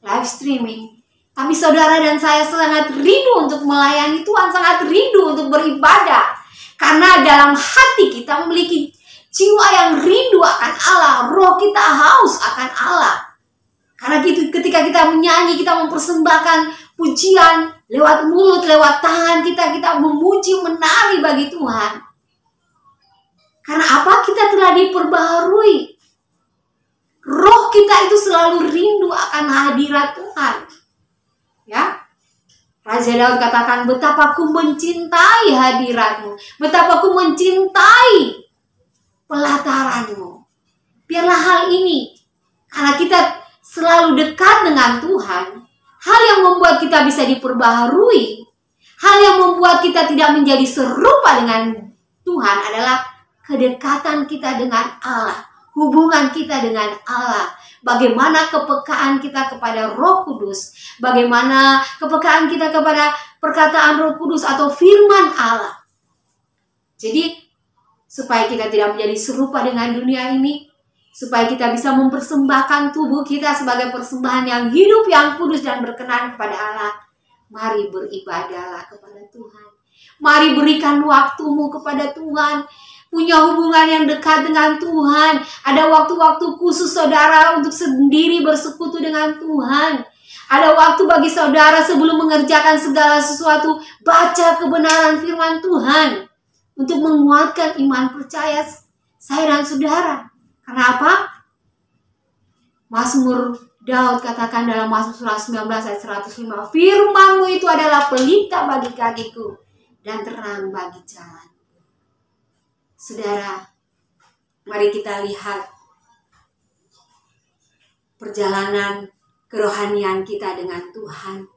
live streaming, tapi saudara dan saya sangat rindu untuk melayani Tuhan, sangat rindu untuk beribadah. Karena dalam hati kita memiliki jiwa yang rindu akan Allah, roh kita haus akan Allah. Karena ketika kita menyanyi, kita mempersembahkan pujian lewat mulut, lewat tangan kita memuji, menari bagi Tuhan. Karena apa? Kita telah diperbaharui. Roh kita itu selalu rindu akan hadirat Tuhan. Ya, Raja Daud katakan, betapa ku mencintai hadiratmu, betapa ku mencintai pelataranmu. Biarlah hal ini, karena kita selalu dekat dengan Tuhan, hal yang membuat kita bisa diperbaharui, hal yang membuat kita tidak menjadi serupa dengan Tuhan adalah kedekatan kita dengan Allah, hubungan kita dengan Allah. Bagaimana kepekaan kita kepada Roh Kudus, bagaimana kepekaan kita kepada perkataan Roh Kudus atau firman Allah. Jadi, supaya kita tidak menjadi serupa dengan dunia ini, supaya kita bisa mempersembahkan tubuh kita sebagai persembahan yang hidup, yang kudus dan berkenan kepada Allah, mari beribadahlah kepada Tuhan. Mari berikan waktumu kepada Tuhan. Punya hubungan yang dekat dengan Tuhan. Ada waktu-waktu khusus saudara untuk sendiri bersekutu dengan Tuhan. Ada waktu bagi saudara sebelum mengerjakan segala sesuatu, baca kebenaran firman Tuhan untuk menguatkan iman percaya saya dan saudara. Karena apa? Mazmur Daud katakan dalam Mazmur surah 19 ayat 105, firman-Mu itu adalah pelita bagi kakiku dan terang bagi jalan. Saudara, mari kita lihat perjalanan kerohanian kita dengan Tuhan.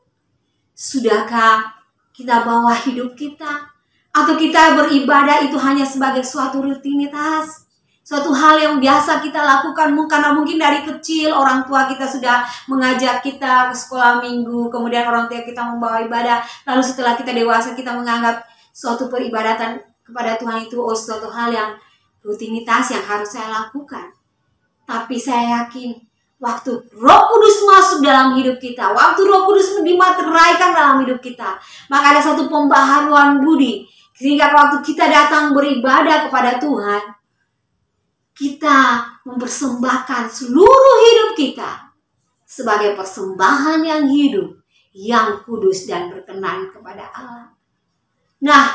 Sudahkah kita bawa hidup kita? Atau kita beribadah itu hanya sebagai suatu rutinitas? Suatu hal yang biasa kita lakukan, karena mungkin dari kecil orang tua kita sudah mengajak kita ke sekolah minggu, kemudian orang tua kita membawa ibadah, lalu setelah kita dewasa kita menganggap suatu peribadatan kepada Tuhan itu suatu hal yang rutinitas yang harus saya lakukan. Tapi saya yakin waktu Roh Kudus masuk dalam hidup kita, waktu Roh Kudus dimateraikan dalam hidup kita, maka ada satu pembaharuan budi. Sehingga waktu kita datang beribadah kepada Tuhan, kita mempersembahkan seluruh hidup kita sebagai persembahan yang hidup, yang kudus dan berkenan kepada Allah. Nah,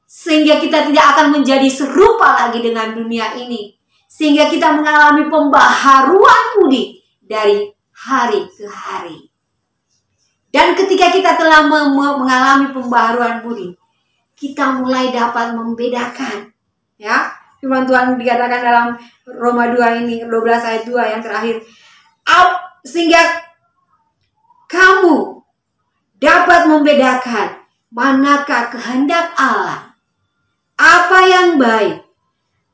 sehingga kita tidak akan menjadi serupa lagi dengan dunia ini. Sehingga kita mengalami pembaharuan budi dari hari ke hari. Dan ketika kita telah mengalami pembaharuan budi, kita mulai dapat membedakan, ya. Firman Tuhan dikatakan dalam Roma 2 ini, 12 ayat 2 yang terakhir. Sehingga kamu dapat membedakan manakah kehendak Allah, apa yang baik,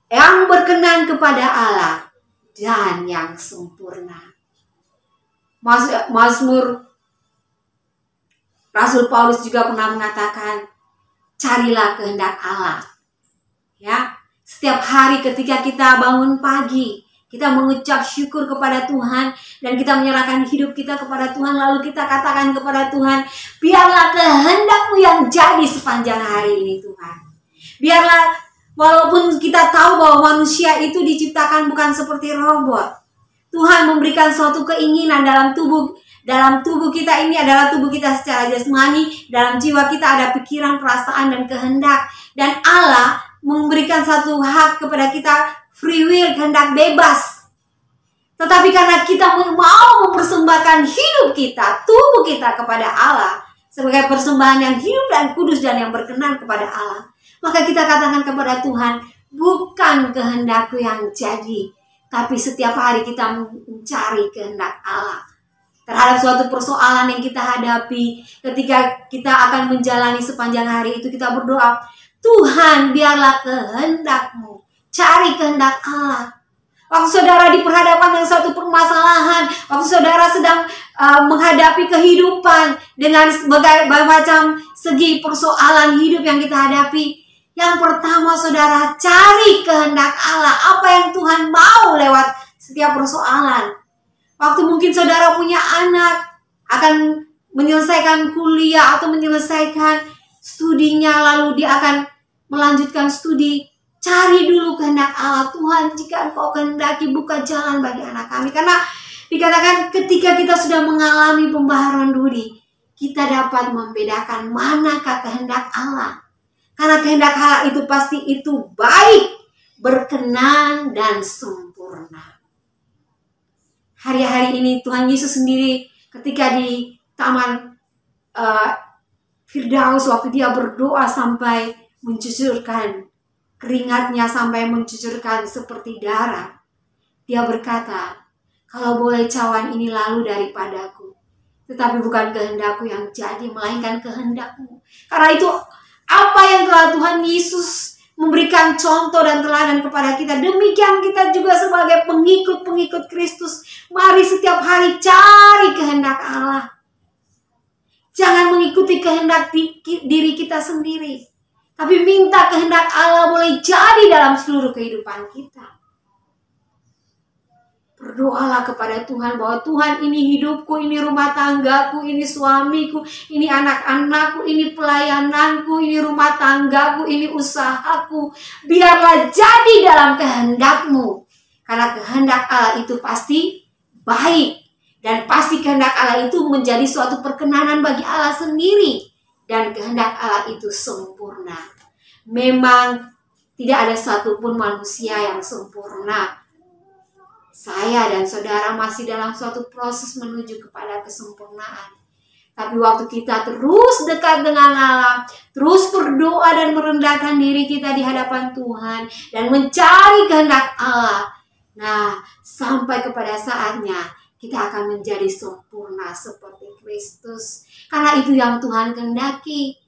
yang berkenan kepada Allah, dan yang sempurna. Mazmur Rasul Paulus juga pernah mengatakan, carilah kehendak Allah. Ya, setiap hari ketika kita bangun pagi, kita mengucap syukur kepada Tuhan dan kita menyerahkan hidup kita kepada Tuhan, lalu kita katakan kepada Tuhan, biarlah kehendak-Mu yang jadi sepanjang hari ini Tuhan. Biarlah, walaupun kita tahu bahwa manusia itu diciptakan bukan seperti robot, Tuhan memberikan suatu keinginan dalam tubuh kita ini adalah tubuh kita secara jasmani, dalam jiwa kita ada pikiran, perasaan, dan kehendak. Dan Allah memberikan satu hak kepada kita, free will, kehendak bebas. Tetapi karena kita mau mempersembahkan hidup kita, tubuh kita kepada Allah sebagai persembahan yang hidup dan kudus dan yang berkenan kepada Allah, maka kita katakan kepada Tuhan, bukan kehendakku yang jadi, tapi setiap hari kita mencari kehendak Allah terhadap suatu persoalan yang kita hadapi. Ketika kita akan menjalani sepanjang hari itu, kita berdoa, Tuhan, biarlah kehendak-Mu, cari kehendak Allah. Waktu saudara diperhadapkan dengan suatu permasalahan, waktu saudara sedang menghadapi kehidupan dengan berbagai macam segi persoalan hidup yang kita hadapi, yang pertama saudara cari kehendak Allah, apa yang Tuhan mau lewat setiap persoalan. Waktu mungkin saudara punya anak, akan menyelesaikan kuliah atau menyelesaikan studinya, lalu dia akan melanjutkan studi, cari dulu kehendak Allah. Tuhan, jika Engkau kehendaki, buka jalan bagi anak kami. Karena dikatakan ketika kita sudah mengalami pembaharuan budi, kita dapat membedakan manakah kehendak Allah. Karena kehendak Allah itu pasti itu baik, berkenan, dan sempurna. Hari-hari ini Tuhan Yesus sendiri ketika di Taman Firdaus, waktu dia berdoa sampai mencucurkan keringatnya, sampai mencucurkan seperti darah, dia berkata, kalau boleh cawan ini lalu daripadaku, tetapi bukan kehendakku yang jadi, melainkan kehendak-Mu. Karena itu apa yang telah Tuhan Yesus memberikan contoh dan teladan kepada kita, demikian kita juga sebagai pengikut-pengikut Kristus, mari setiap hari cari kehendak Allah. Jangan mengikuti kehendak diri kita sendiri, tapi minta kehendak Allah boleh jadi dalam seluruh kehidupan kita. Berdoalah kepada Tuhan bahwa Tuhan, ini hidupku, ini rumah tanggaku, ini suamiku, ini anak-anakku, ini pelayananku, ini rumah tanggaku, ini usahaku. Biarlah jadi dalam kehendak-Mu. Karena kehendak Allah itu pasti baik. Dan pasti kehendak Allah itu menjadi suatu perkenanan bagi Allah sendiri. Dan kehendak Allah itu sempurna. Memang tidak ada satupun manusia yang sempurna. Saya dan saudara masih dalam suatu proses menuju kepada kesempurnaan. Tapi waktu kita terus dekat dengan Allah, terus berdoa dan merendahkan diri kita di hadapan Tuhan, dan mencari kehendak Allah, nah, sampai kepada saatnya kita akan menjadi sempurna seperti Kristus. Karena itu yang Tuhan kehendaki.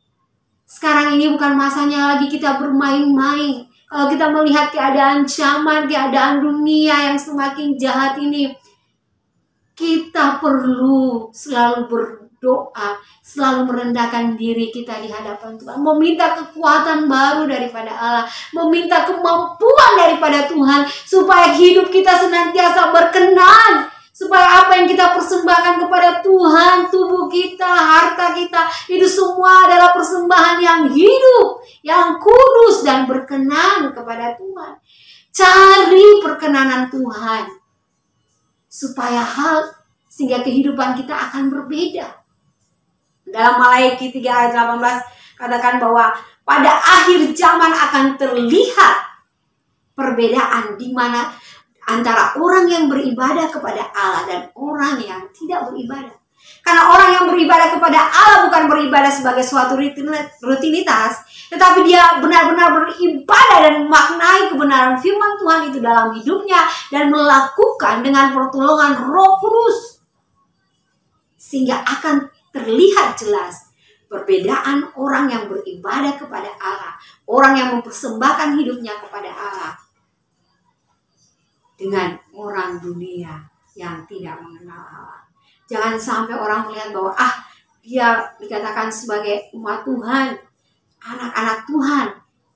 Sekarang ini bukan masanya lagi kita bermain-main. Kalau kita melihat keadaan zaman, keadaan dunia yang semakin jahat ini, kita perlu selalu berdoa, selalu merendahkan diri kita di hadapan Tuhan, meminta kekuatan baru daripada Allah, meminta kemampuan daripada Tuhan, supaya hidup kita senantiasa berkenan, supaya apa yang kita persembahkan kepada Tuhan, tubuh kita, harta kita, itu semua adalah persembahan yang hidup, yang kudus dan berkenan kepada Tuhan. Cari perkenanan Tuhan, supaya sehingga kehidupan kita akan berbeda. Dalam Maleakhi 3 ayat 18 katakan bahwa pada akhir zaman akan terlihat perbedaan, di mana antara orang yang beribadah kepada Allah dan orang yang tidak beribadah. Karena orang yang beribadah kepada Allah bukan beribadah sebagai suatu rutinitas, tetapi dia benar-benar beribadah dan memaknai kebenaran firman Tuhan itu dalam hidupnya dan melakukan dengan pertolongan Roh Kudus. Sehingga akan terlihat jelas perbedaan orang yang beribadah kepada Allah, orang yang mempersembahkan hidupnya kepada Allah, dengan orang dunia yang tidak mengenal Allah. Jangan sampai orang melihat bahwa dia dikatakan sebagai umat Tuhan, anak-anak Tuhan,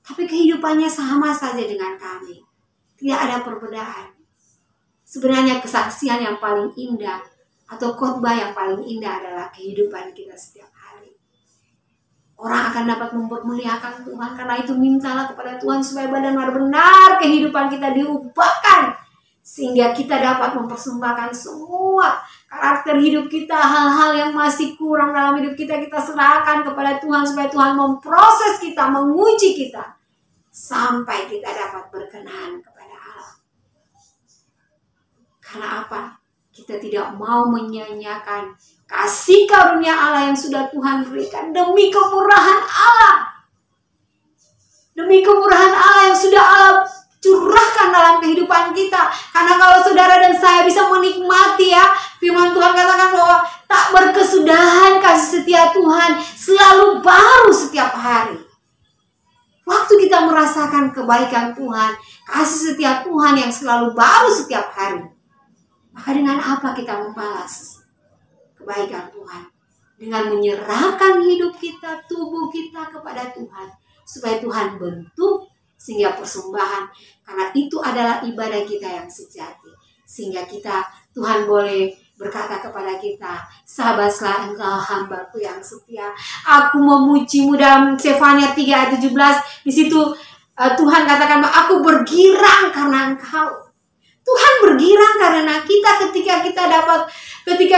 tapi kehidupannya sama saja dengan kami. Tidak ada perbedaan. Sebenarnya kesaksian yang paling indah atau khotbah yang paling indah adalah kehidupan kita setiap hari. Orang akan dapat mempermuliakan Tuhan. Karena itu mintalah kepada Tuhan supaya benar-benar kehidupan kita diubahkan, sehingga kita dapat mempersembahkan semua karakter hidup kita, hal-hal yang masih kurang dalam hidup kita, kita serahkan kepada Tuhan supaya Tuhan memproses kita, menguji kita, sampai kita dapat berkenan kepada Allah. Karena apa? Kita tidak mau menyanyiakan kasih karunia Allah yang sudah Tuhan berikan demi kemurahan Allah. Demi kemurahan Allah yang sudah Allah curahkan dalam kehidupan kita. Karena kalau saudara dan saya bisa menikmati firman Tuhan katakan bahwa tak berkesudahan kasih setia Tuhan selalu baru setiap hari. Waktu kita merasakan kebaikan Tuhan, kasih setia Tuhan yang selalu baru setiap hari, maka dengan apa kita membalas kebaikan Tuhan? Dengan menyerahkan hidup kita, tubuh kita kepada Tuhan, supaya Tuhan bentuk sehingga persembahan, karena itu adalah ibadah kita yang sejati. Sehingga Tuhan boleh berkata kepada kita, sahabatlah engkau hambaku yang setia, aku memujimu. Dalam Sefanya 3 ayat 17, di situ Tuhan katakan, aku bergirang karena engkau. Tuhan bergirang karena kita ketika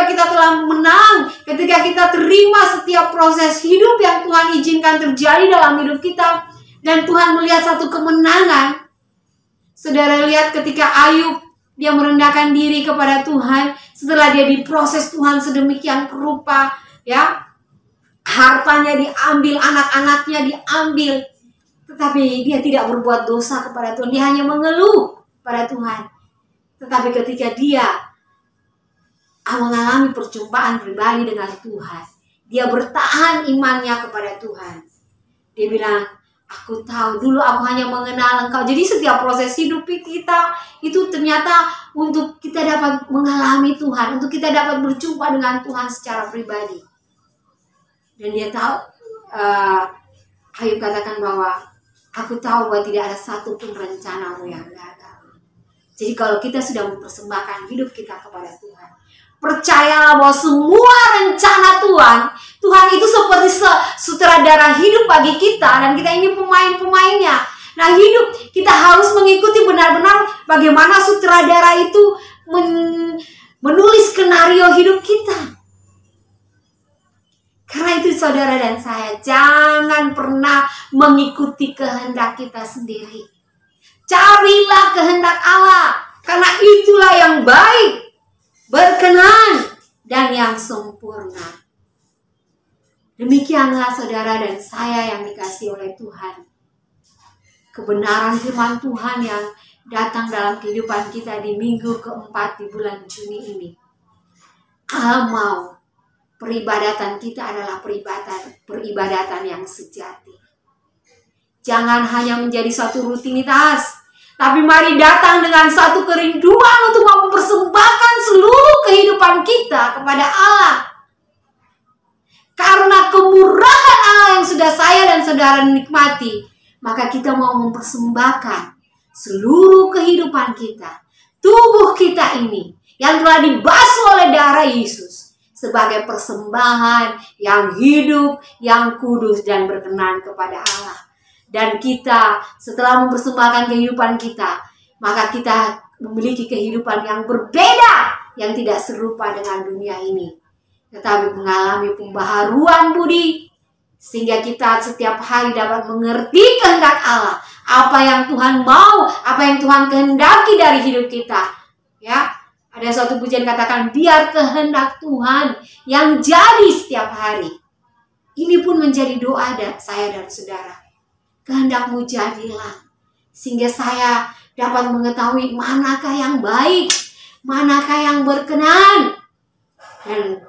kita telah menang, ketika kita terima setiap proses hidup yang Tuhan izinkan terjadi dalam hidup kita. Dan Tuhan melihat satu kemenangan. Saudara lihat ketika Ayub, dia merendahkan diri kepada Tuhan setelah dia diproses Tuhan sedemikian rupa, hartanya diambil, anak-anaknya diambil, tetapi dia tidak berbuat dosa kepada Tuhan. Dia hanya mengeluh pada Tuhan. Tetapi ketika dia mengalami perjumpaan pribadi dengan Tuhan, dia bertahan imannya kepada Tuhan. Dia bilang, aku tahu dulu aku hanya mengenal engkau. Jadi setiap proses hidup kita itu ternyata untuk kita dapat mengalami Tuhan, untuk kita dapat berjumpa dengan Tuhan secara pribadi. Dan dia tahu, Ayub katakan bahwa aku tahu bahwa tidak ada satupun rencanamu yang gagal. Jadi kalau kita sudah mempersembahkan hidup kita kepada Tuhan, percayalah bahwa semua rencana Tuhan itu seperti sutradara hidup bagi kita, dan kita ini pemain-pemainnya. Nah, hidup kita harus mengikuti benar-benar bagaimana sutradara itu menulis skenario hidup kita. Karena itu saudara dan saya, jangan pernah mengikuti kehendak kita sendiri. Carilah kehendak Allah, karena itulah yang baik, berkenan, dan yang sempurna. Demikianlah saudara dan saya yang dikasihi oleh Tuhan. Kebenaran firman Tuhan yang datang dalam kehidupan kita di minggu keempat di bulan Juni ini. Allah mau peribadatan kita adalah peribadatan yang sejati. Jangan hanya menjadi satu rutinitas, tapi mari datang dengan satu kerinduan untuk mempersembahkan seluruh kehidupan kita kepada Allah. Karena kemurahan Allah yang sudah saya dan saudara nikmati, maka kita mau mempersembahkan seluruh kehidupan kita, tubuh kita ini yang telah dibasuh oleh darah Yesus, sebagai persembahan yang hidup, yang kudus dan berkenan kepada Allah. Dan kita setelah mempersembahkan kehidupan kita, maka kita memiliki kehidupan yang berbeda, yang tidak serupa dengan dunia ini, tetapi mengalami pembaharuan budi Sehingga kita setiap hari dapat mengerti kehendak Allah. Apa yang Tuhan mau, apa yang Tuhan kehendaki dari hidup kita. Ya, ada suatu pujian katakan, biar kehendak Tuhan yang jadi setiap hari. Ini pun menjadi doa saya dan saudara. Kehendak-Mu jadilah. Sehingga saya dapat mengetahui manakah yang baik, manakah yang berkenan. Dan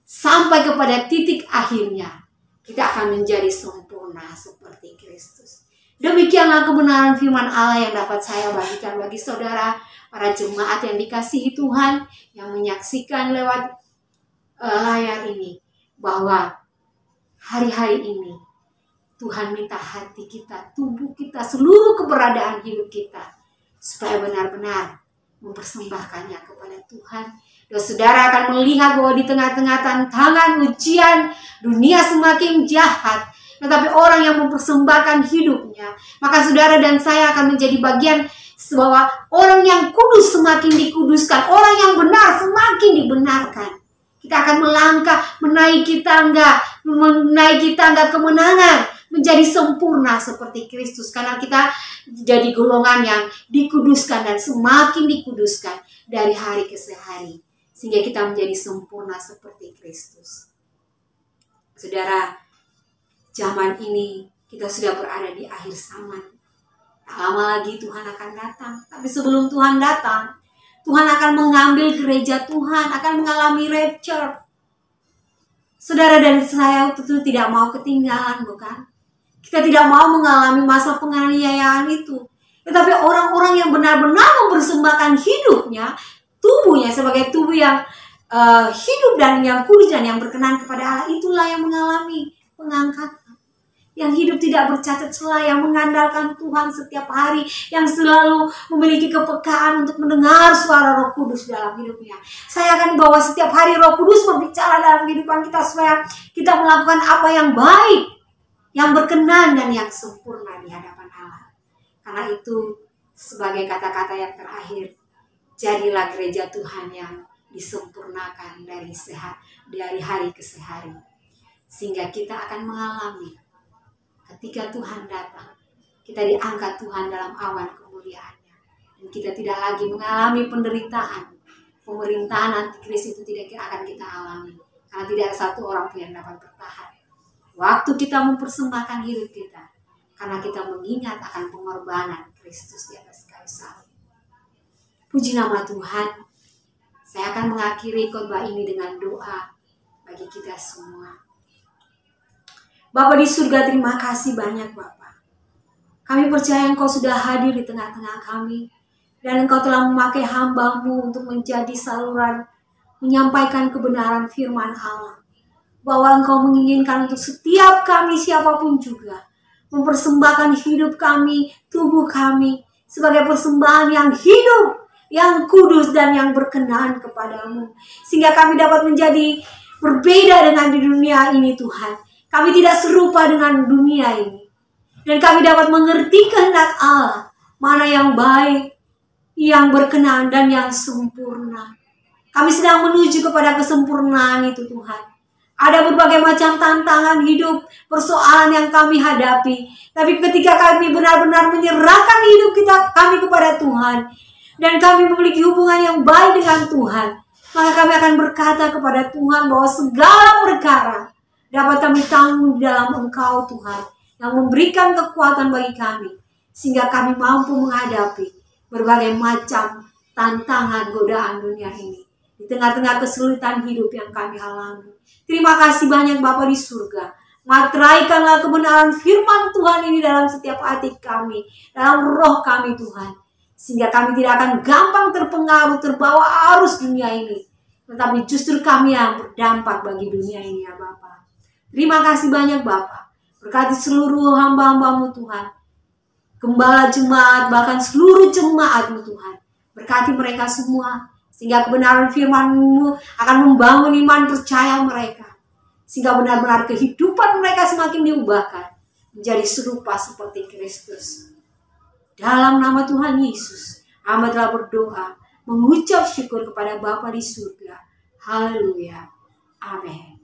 sampai kepada titik akhirnya, kita akan menjadi sempurna seperti Kristus. Demikianlah kebenaran firman Allah yang dapat saya bagikan bagi saudara, para jemaat yang dikasihi Tuhan, yang menyaksikan lewat layar ini, bahwa hari-hari ini Tuhan minta hati kita, tubuh kita, seluruh keberadaan hidup kita, supaya benar-benar mempersembahkannya kepada Tuhan. Dan saudara akan melihat bahwa di tengah-tengah tantangan, ujian, dunia semakin jahat, tetapi orang yang mempersembahkan hidupnya, maka saudara dan saya akan menjadi bagian bahwa orang yang kudus semakin dikuduskan, orang yang benar semakin dibenarkan. Kita akan melangkah menaiki tangga kemenangan, menjadi sempurna seperti Kristus, karena kita jadi golongan yang dikuduskan dan semakin dikuduskan dari hari ke hari, sehingga kita menjadi sempurna seperti Kristus. Saudara, zaman ini kita sudah berada di akhir zaman. Tak lama lagi Tuhan akan datang. Tapi sebelum Tuhan datang, Tuhan akan mengambil gereja Tuhan, akan mengalami rapture. Saudara dan saya tentu tidak mau ketinggalan, bukan? Kita tidak mau mengalami masa penganiayaan itu. Tetapi orang-orang yang benar-benar mempersembahkan hidupnya, tubuhnya sebagai tubuh yang hidup dan yang kudus dan yang berkenan kepada Allah, itulah yang mengalami pengangkatan. Yang hidup tidak bercacat celah, yang mengandalkan Tuhan setiap hari, yang selalu memiliki kepekaan untuk mendengar suara Roh Kudus dalam hidupnya. Saya akan bawa setiap hari Roh Kudus berbicara dalam kehidupan kita supaya kita melakukan apa yang baik, yang berkenan dan yang sempurna di hadapan Allah. Karena itu, sebagai kata-kata yang terakhir, jadilah gereja Tuhan yang disempurnakan dari hari ke hari. Sehingga kita akan mengalami ketika Tuhan datang, kita diangkat Tuhan dalam awan kemuliaannya. Dan kita tidak lagi mengalami penderitaan. Pemerintahan antikris itu tidak akan kita alami. Karena tidak ada satu orang pun yang dapat bertahan. Waktu kita mempersembahkan hidup kita, karena kita mengingat akan pengorbanan Kristus di atas kayu salib. Puji nama Tuhan. Saya akan mengakhiri khotbah ini dengan doa bagi kita semua. Bapa di surga, terima kasih banyak Bapa. Kami percaya Engkau sudah hadir di tengah-tengah kami. Dan Engkau telah memakai hamba-Mu untuk menjadi saluran menyampaikan kebenaran firman Allah. Bahwa Engkau menginginkan untuk setiap kami, siapapun juga, mempersembahkan hidup kami, tubuh kami, sebagai persembahan yang hidup, yang kudus dan yang berkenan kepadamu. Sehingga kami dapat menjadi berbeda dengan di dunia ini Tuhan. Kami tidak serupa dengan dunia ini. Dan kami dapat mengerti kehendak Allah. Mana yang baik, yang berkenan, dan yang sempurna. Kami sedang menuju kepada kesempurnaan itu Tuhan. Ada berbagai macam tantangan hidup, persoalan yang kami hadapi. Tapi ketika kami benar-benar menyerahkan hidup kami kepada Tuhan. Dan kami memiliki hubungan yang baik dengan Tuhan. Maka kami akan berkata kepada Tuhan bahwa segala perkara dapat kami tanggung dalam Engkau Tuhan, yang memberikan kekuatan bagi kami, sehingga kami mampu menghadapi berbagai macam tantangan godaan dunia ini, di tengah-tengah kesulitan hidup yang kami alami. Terima kasih banyak Bapa di surga. Materaikanlah kebenaran firman Tuhan ini dalam setiap hati kami, dalam roh kami Tuhan, sehingga kami tidak akan gampang terpengaruh, terbawa arus dunia ini, tetapi justru kami yang berdampak bagi dunia ini ya Bapa. Terima kasih banyak Bapa. Berkati seluruh hamba-hamba-Mu Tuhan. Gembala jemaat, bahkan seluruh jemaat-Mu Tuhan. Berkati mereka semua. Sehingga kebenaran firman-Mu akan membangun iman percaya mereka. Sehingga benar-benar kehidupan mereka semakin diubahkan. Menjadi serupa seperti Kristus. Dalam nama Tuhan Yesus, hamba telah berdoa. Mengucap syukur kepada Bapa di surga. Haleluya. Amin.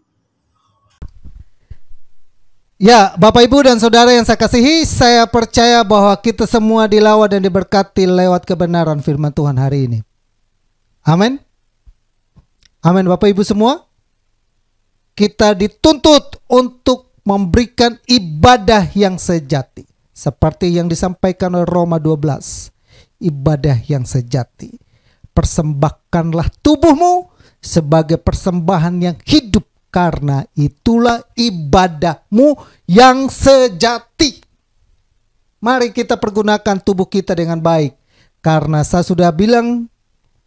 Ya, Bapak Ibu dan Saudara yang saya kasihi, saya percaya bahwa kita semua dilawat dan diberkati lewat kebenaran firman Tuhan hari ini. Amin. Amin Bapak Ibu semua. Kita dituntut untuk memberikan ibadah yang sejati. Seperti yang disampaikan oleh Roma 12. Ibadah yang sejati. Persembahkanlah tubuhmu sebagai persembahan yang hidup, karena itulah ibadahmu yang sejati. Mari kita pergunakan tubuh kita dengan baik. Karena saya sudah bilang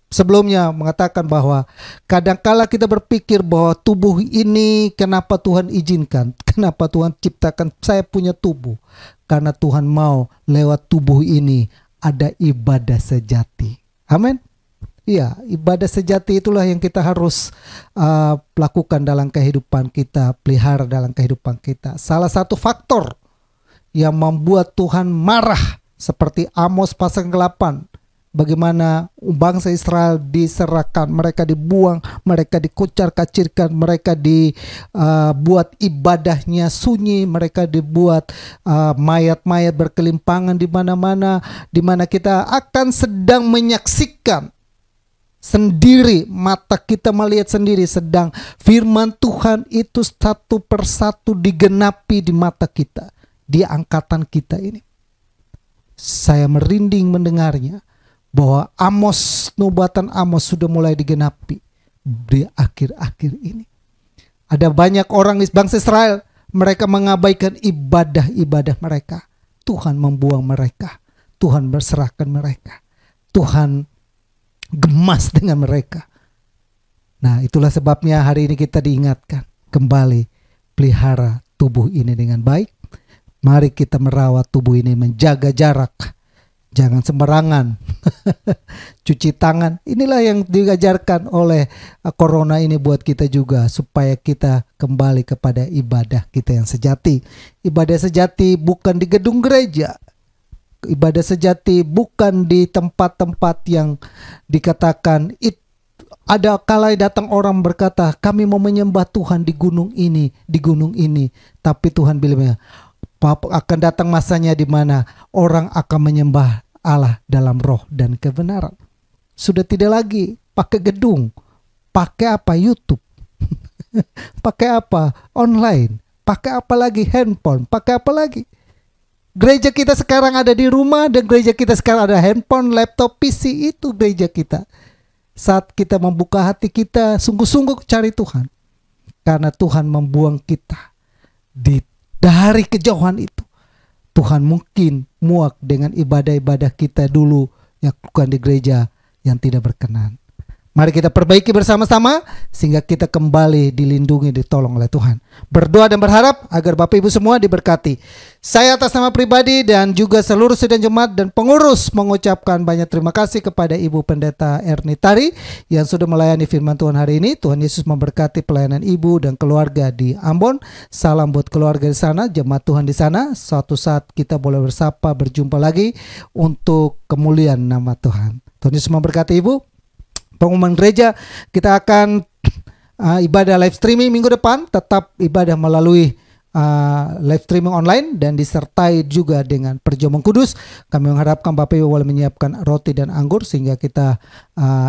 sebelumnya, mengatakan bahwa kadangkala kita berpikir bahwa tubuh ini kenapa Tuhan izinkan, kenapa Tuhan ciptakan saya punya tubuh. Karena Tuhan mau lewat tubuh ini ada ibadah sejati. Amin. Iya, ibadah sejati itulah yang kita harus lakukan dalam kehidupan kita, pelihara dalam kehidupan kita. Salah satu faktor yang membuat Tuhan marah seperti Amos pasal 8, bagaimana bangsa Israel diserahkan, mereka dibuang, mereka dikucar-kacirkan, mereka dibuat ibadahnya sunyi, mereka dibuat mayat-mayat berkelimpangan di mana-mana, di mana kita akan sedang menyaksikan sendiri, mata kita melihat sendiri sedang firman Tuhan itu satu persatu digenapi di mata kita, di angkatan kita ini. Saya merinding mendengarnya bahwa Amos, nubuatan Amos sudah mulai digenapi di akhir-akhir ini. Ada banyak orang di bangsa Israel, mereka mengabaikan ibadah-ibadah mereka. Tuhan membuang mereka, Tuhan berserahkan mereka, Tuhan gemas dengan mereka. Nah, itulah sebabnya hari ini kita diingatkan kembali, pelihara tubuh ini dengan baik. Mari kita merawat tubuh ini, menjaga jarak, jangan sembarangan. Cuci tangan. Inilah yang diajarkan oleh corona ini buat kita juga, supaya kita kembali kepada ibadah kita yang sejati. Ibadah sejati bukan di gedung gereja. Ibadah sejati bukan di tempat-tempat yang dikatakan ada kala datang orang berkata, kami mau menyembah Tuhan di gunung ini, di gunung ini. Tapi Tuhan bilang, akan datang masanya di mana orang akan menyembah Allah dalam roh dan kebenaran. Sudah tidak lagi pakai gedung, pakai apa? YouTube. Pakai apa? Online. Pakai apa lagi? Handphone. Pakai apa lagi? Gereja kita sekarang ada di rumah, dan gereja kita sekarang ada handphone, laptop, PC. Itu gereja kita. Saat kita membuka hati kita, sungguh-sungguh cari Tuhan. Karena Tuhan membuang kita dari kejauhan itu. Tuhan mungkin muak dengan ibadah-ibadah kita dulu yang bukan di gereja yang tidak berkenan. Mari kita perbaiki bersama-sama sehingga kita kembali dilindungi, ditolong oleh Tuhan. Berdoa dan berharap agar Bapak Ibu semua diberkati. Saya atas nama pribadi dan juga seluruh sidang jemaat dan pengurus mengucapkan banyak terima kasih kepada Ibu Pendeta Erni Tari yang sudah melayani firman Tuhan hari ini. Tuhan Yesus memberkati pelayanan Ibu dan keluarga di Ambon. Salam buat keluarga di sana, jemaat Tuhan di sana. Suatu saat kita boleh bersapa, berjumpa lagi untuk kemuliaan nama Tuhan. Tuhan Yesus memberkati Ibu. Pengumuman gereja, kita akan ibadah live streaming minggu depan, tetap ibadah melalui live streaming online dan disertai juga dengan perjamuan kudus. Kami mengharapkan Bapak Ibu boleh menyiapkan roti dan anggur sehingga kita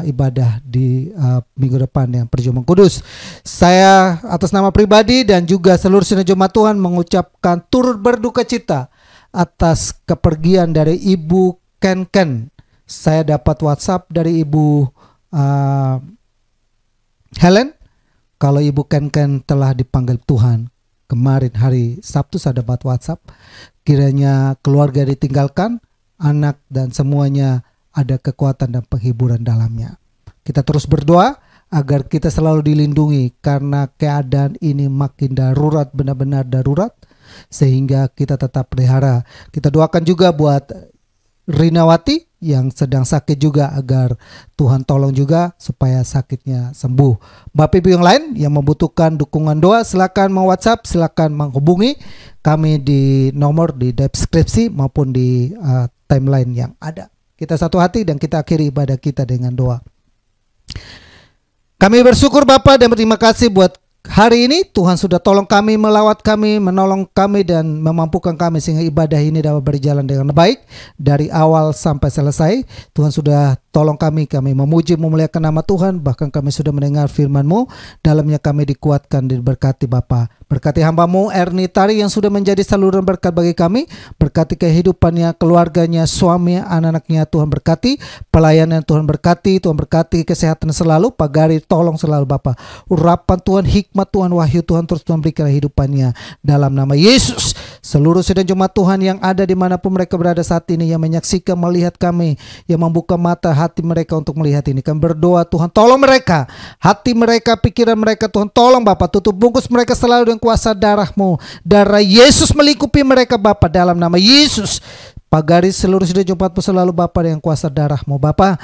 ibadah di minggu depan yang perjamuan kudus. Saya atas nama pribadi dan juga seluruh sidang jemaat Tuhan mengucapkan turut berduka cita atas kepergian dari Ibu Ken. Saya dapat WhatsApp dari Ibu Helen, kalau Ibu Ken telah dipanggil Tuhan. Kemarin hari Sabtu saya dapat WhatsApp, kiranya keluarga ditinggalkan, anak dan semuanya ada kekuatan dan penghiburan dalamnya. Kita terus berdoa agar kita selalu dilindungi, karena keadaan ini makin darurat, benar-benar darurat, sehingga kita tetap pelihara. Kita doakan juga buat Rinawati yang sedang sakit juga, agar Tuhan tolong juga supaya sakitnya sembuh. Bapak Ibu yang lain yang membutuhkan dukungan doa, silakan WhatsApp, silakan menghubungi kami di nomor di deskripsi maupun di timeline yang ada. Kita satu hati dan kita akhiri ibadah kita dengan doa. Kami bersyukur Bapa dan berterima kasih buat hari ini Tuhan sudah tolong kami, melawat kami, menolong kami dan memampukan kami sehingga ibadah ini dapat berjalan dengan baik dari awal sampai selesai. Tuhan sudah tolong kami memuji memuliakan nama Tuhan, bahkan kami sudah mendengar firman-Mu, dalamnya kami dikuatkan dan diberkati Bapa. Berkati hamba-Mu Ernie Tari yang sudah menjadi saluran berkat bagi kami, berkati kehidupannya, keluarganya, suami, anak-anaknya, Tuhan berkati, pelayanan Tuhan berkati kesehatan selalu, pagari tolong selalu Bapa. Urapan Tuhan, hikmat Tuhan, wahyu Tuhan terus Tuhan berikan hidupannya dalam nama Yesus. Seluruh sidang jemaat Tuhan yang ada dimanapun mereka berada saat ini, yang menyaksikan, melihat kami, yang membuka mata hati mereka untuk melihat ini, kami berdoa Tuhan tolong mereka, hati mereka, pikiran mereka Tuhan tolong Bapa, tutup bungkus mereka selalu dengan kuasa darah-Mu, darah Yesus melingkupi mereka Bapa dalam nama Yesus. Pagari seluruh sidang jemaat-Mu selalu Bapa dengan kuasa darah-Mu Bapa.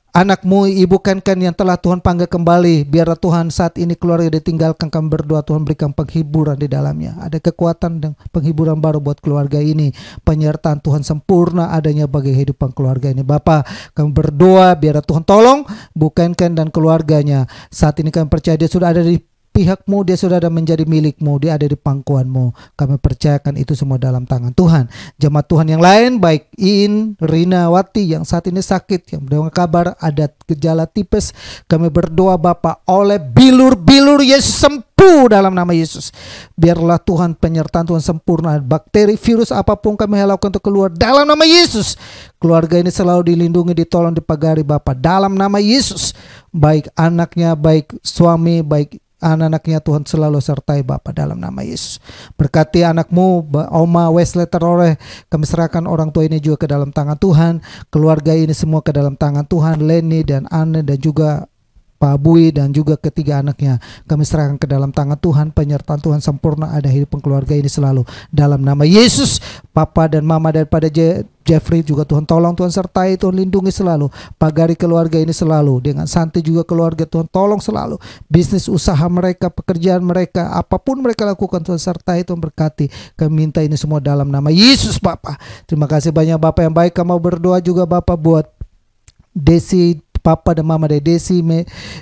Anak-Mu, ibu Ken yang telah Tuhan panggil kembali, biarlah Tuhan saat ini keluarga ditinggalkan, kami berdoa Tuhan berikan penghiburan di dalamnya. Ada kekuatan dan penghiburan baru buat keluarga ini. Penyertaan Tuhan sempurna adanya bagi kehidupan keluarga ini Bapa. Kami berdoa biarlah Tuhan tolong Bu Ken dan keluarganya. Saat ini kami percaya dia sudah ada di pihak-Mu, dia sudah ada menjadi milik-Mu, dia ada di pangkuan-Mu. Kami percayakan itu semua dalam tangan Tuhan. Jemaat Tuhan yang lain, baik In, Rina Wati yang saat ini sakit, yang mendengar kabar ada gejala tipes, kami berdoa Bapa, oleh bilur-bilur Yesus sembuh dalam nama Yesus. Biarlah Tuhan penyertaan Tuhan sempurna, bakteri, virus apapun kami halaukan untuk keluar dalam nama Yesus. Keluarga ini selalu dilindungi, ditolong, dipagari Bapa dalam nama Yesus. Baik anaknya, baik suami, baik anak-anaknya Tuhan selalu sertai Bapa dalam nama Yesus. Berkati anak-Mu Oma Wesley Terore, kami serahkan orang tua ini juga ke dalam tangan Tuhan, keluarga ini semua ke dalam tangan Tuhan, Leni dan Anne dan juga Pak Bui dan juga ketiga anaknya kami serahkan ke dalam tangan Tuhan. Penyertaan Tuhan sempurna ada hidup keluarga ini selalu dalam nama Yesus. Papa dan mama daripada Jeffrey juga Tuhan tolong, Tuhan sertai, Tuhan lindungi selalu. Pagari keluarga ini selalu, dengan Santi juga keluarga Tuhan tolong selalu. Bisnis usaha mereka, pekerjaan mereka, apapun mereka lakukan Tuhan sertai, Tuhan berkati. Kami minta ini semua dalam nama Yesus Bapa. Terima kasih banyak Bapak yang baik. Kami mau berdoa juga Bapak buat Desi, Papa dan Mama dari Desi,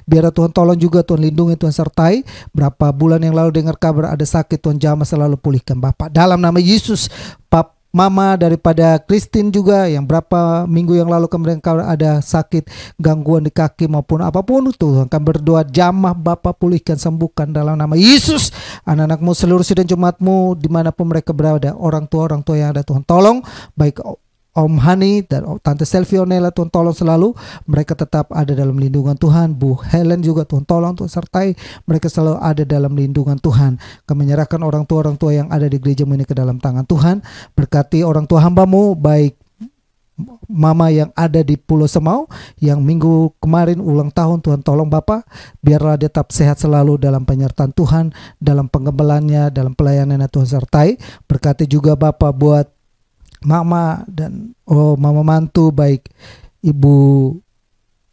biar Tuhan tolong juga, Tuhan lindungi, Tuhan sertai. Berapa bulan yang lalu dengar kabar ada sakit, Tuhan jamah selalu pulihkan Bapak dalam nama Yesus. Mama daripada Christine juga yang berapa minggu yang lalu kemarin ada sakit, gangguan di kaki maupun apapun, Tuhan kami berdoa jamah Bapak pulihkan, sembuhkan dalam nama Yesus. Anak-anak-Mu seluruh sidang jemaat-Mu dimanapun mereka berada, orang tua yang ada Tuhan tolong, baik Om Hani dan Tante Selvionella Tuhan tolong selalu, mereka tetap ada dalam lindungan Tuhan. Bu Helen juga Tuhan tolong, Tuhan sertai, mereka selalu ada dalam lindungan Tuhan. Kami menyerahkan orang tua yang ada di gereja ini ke dalam tangan Tuhan. Berkati orang tua hamba-Mu, baik Mama yang ada di Pulau Semau yang minggu kemarin ulang tahun, Tuhan tolong Bapak, biarlah dia tetap sehat selalu dalam penyertaan Tuhan, dalam penggembalannya, dalam pelayanannya Tuhan sertai. Berkati juga Bapak buat Mama dan Mama mantu, baik Ibu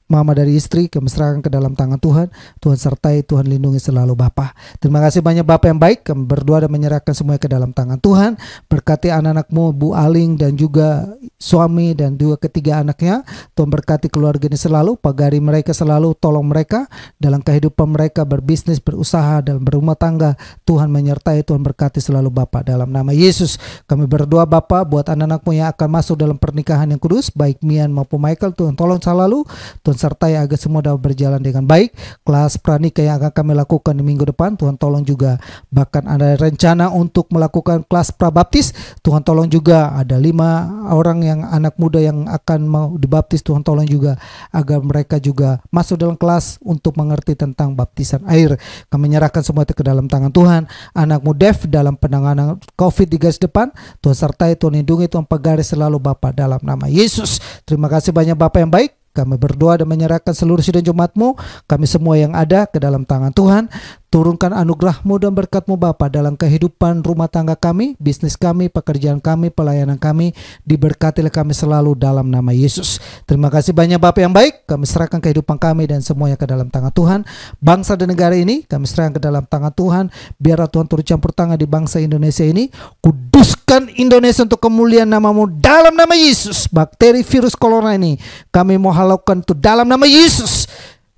Mama dari istri, kami serahkan ke dalam tangan Tuhan. Tuhan sertai, Tuhan lindungi selalu Bapak. Terima kasih banyak Bapak yang baik. Kami berdoa dan menyerahkan semuanya ke dalam tangan Tuhan. Berkati anak-anak-Mu Bu Aling dan juga suami dan juga ketiga anaknya. Tuhan berkati keluarga ini selalu, pagari mereka selalu, tolong mereka dalam kehidupan mereka, berbisnis, berusaha, dalam berumah tangga. Tuhan menyertai, Tuhan berkati selalu Bapak dalam nama Yesus. Kami berdoa Bapak buat anak-anak-Mu yang akan masuk dalam pernikahan yang kudus, baik Mian maupun Michael, Tuhan tolong selalu, Tuhan sertai agar semua dapat berjalan dengan baik. Kelas pranikah yang akan kami lakukan di minggu depan, Tuhan tolong juga. Bahkan ada rencana untuk melakukan kelas prabaptis, Tuhan tolong juga. Ada 5 orang yang anak muda yang akan mau dibaptis, Tuhan tolong juga agar mereka juga masuk dalam kelas untuk mengerti tentang baptisan air. Kami menyerahkan semua itu ke dalam tangan Tuhan. Anakmu Dev dalam penanganan COVID di garis depan, Tuhan sertai, Tuhan lindungi, Tuhan pagari selalu Bapak dalam nama Yesus. Terima kasih banyak Bapak yang baik. Kami berdoa dan menyerahkan seluruh sidang jemaat-Mu, kami semua yang ada ke dalam tangan Tuhan. Turunkan anugerah-Mu dan berkat-Mu Bapa dalam kehidupan rumah tangga kami, bisnis kami, pekerjaan kami, pelayanan kami. Diberkatilah kami selalu dalam nama Yesus. Terima kasih banyak Bapak yang baik. Kami serahkan kehidupan kami dan semuanya ke dalam tangan Tuhan. Bangsa dan negara ini kami serahkan ke dalam tangan Tuhan. Biarlah Tuhan turut campur tangan di bangsa Indonesia ini. Kuduskan Indonesia untuk kemuliaan nama-Mu dalam nama Yesus. Bakteri virus corona ini kami mau halaukan itu dalam nama Yesus.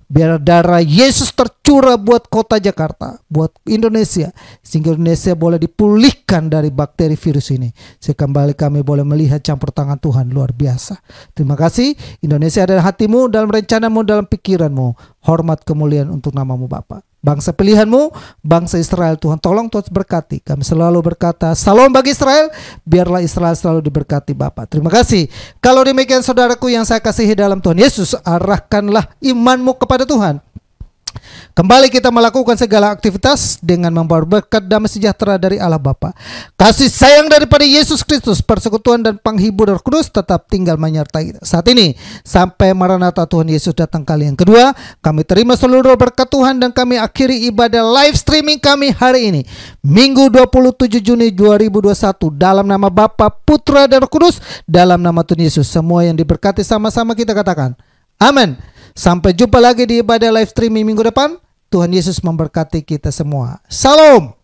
Biar darah Yesus tercurah buat kota Jakarta, buat Indonesia, sehingga Indonesia boleh dipulihkan dari bakteri virus ini. Sekembali kami boleh melihat campur tangan Tuhan luar biasa. Terima kasih. Indonesia adalah hatimu, dalam rencanamu, dalam pikiranmu. Hormat kemuliaan untuk namamu Bapa. Bangsa pilihanmu, bangsa Israel, Tuhan tolong, Tuhan berkati. Kami selalu berkata, salam bagi Israel, biarlah Israel selalu diberkati Bapa. Terima kasih. Kalau demikian saudaraku yang saya kasihi dalam Tuhan Yesus, arahkanlah imanmu kepada Tuhan. Kembali kita melakukan segala aktivitas dengan membawa berkat damai sejahtera dari Allah Bapa, kasih sayang daripada Yesus Kristus, persekutuan dan penghibur Roh Kudus tetap tinggal menyertai kita saat ini sampai Maranatha Tuhan Yesus datang kali yang kedua. Kami terima seluruh berkat Tuhan dan kami akhiri ibadah live streaming kami hari ini, Minggu 27 Juni 2021, dalam nama Bapa, Putra dan Roh Kudus, dalam nama Tuhan Yesus. Semua yang diberkati sama-sama kita katakan amin. Sampai jumpa lagi di ibadah live streaming minggu depan. Tuhan Yesus memberkati kita semua. Salam.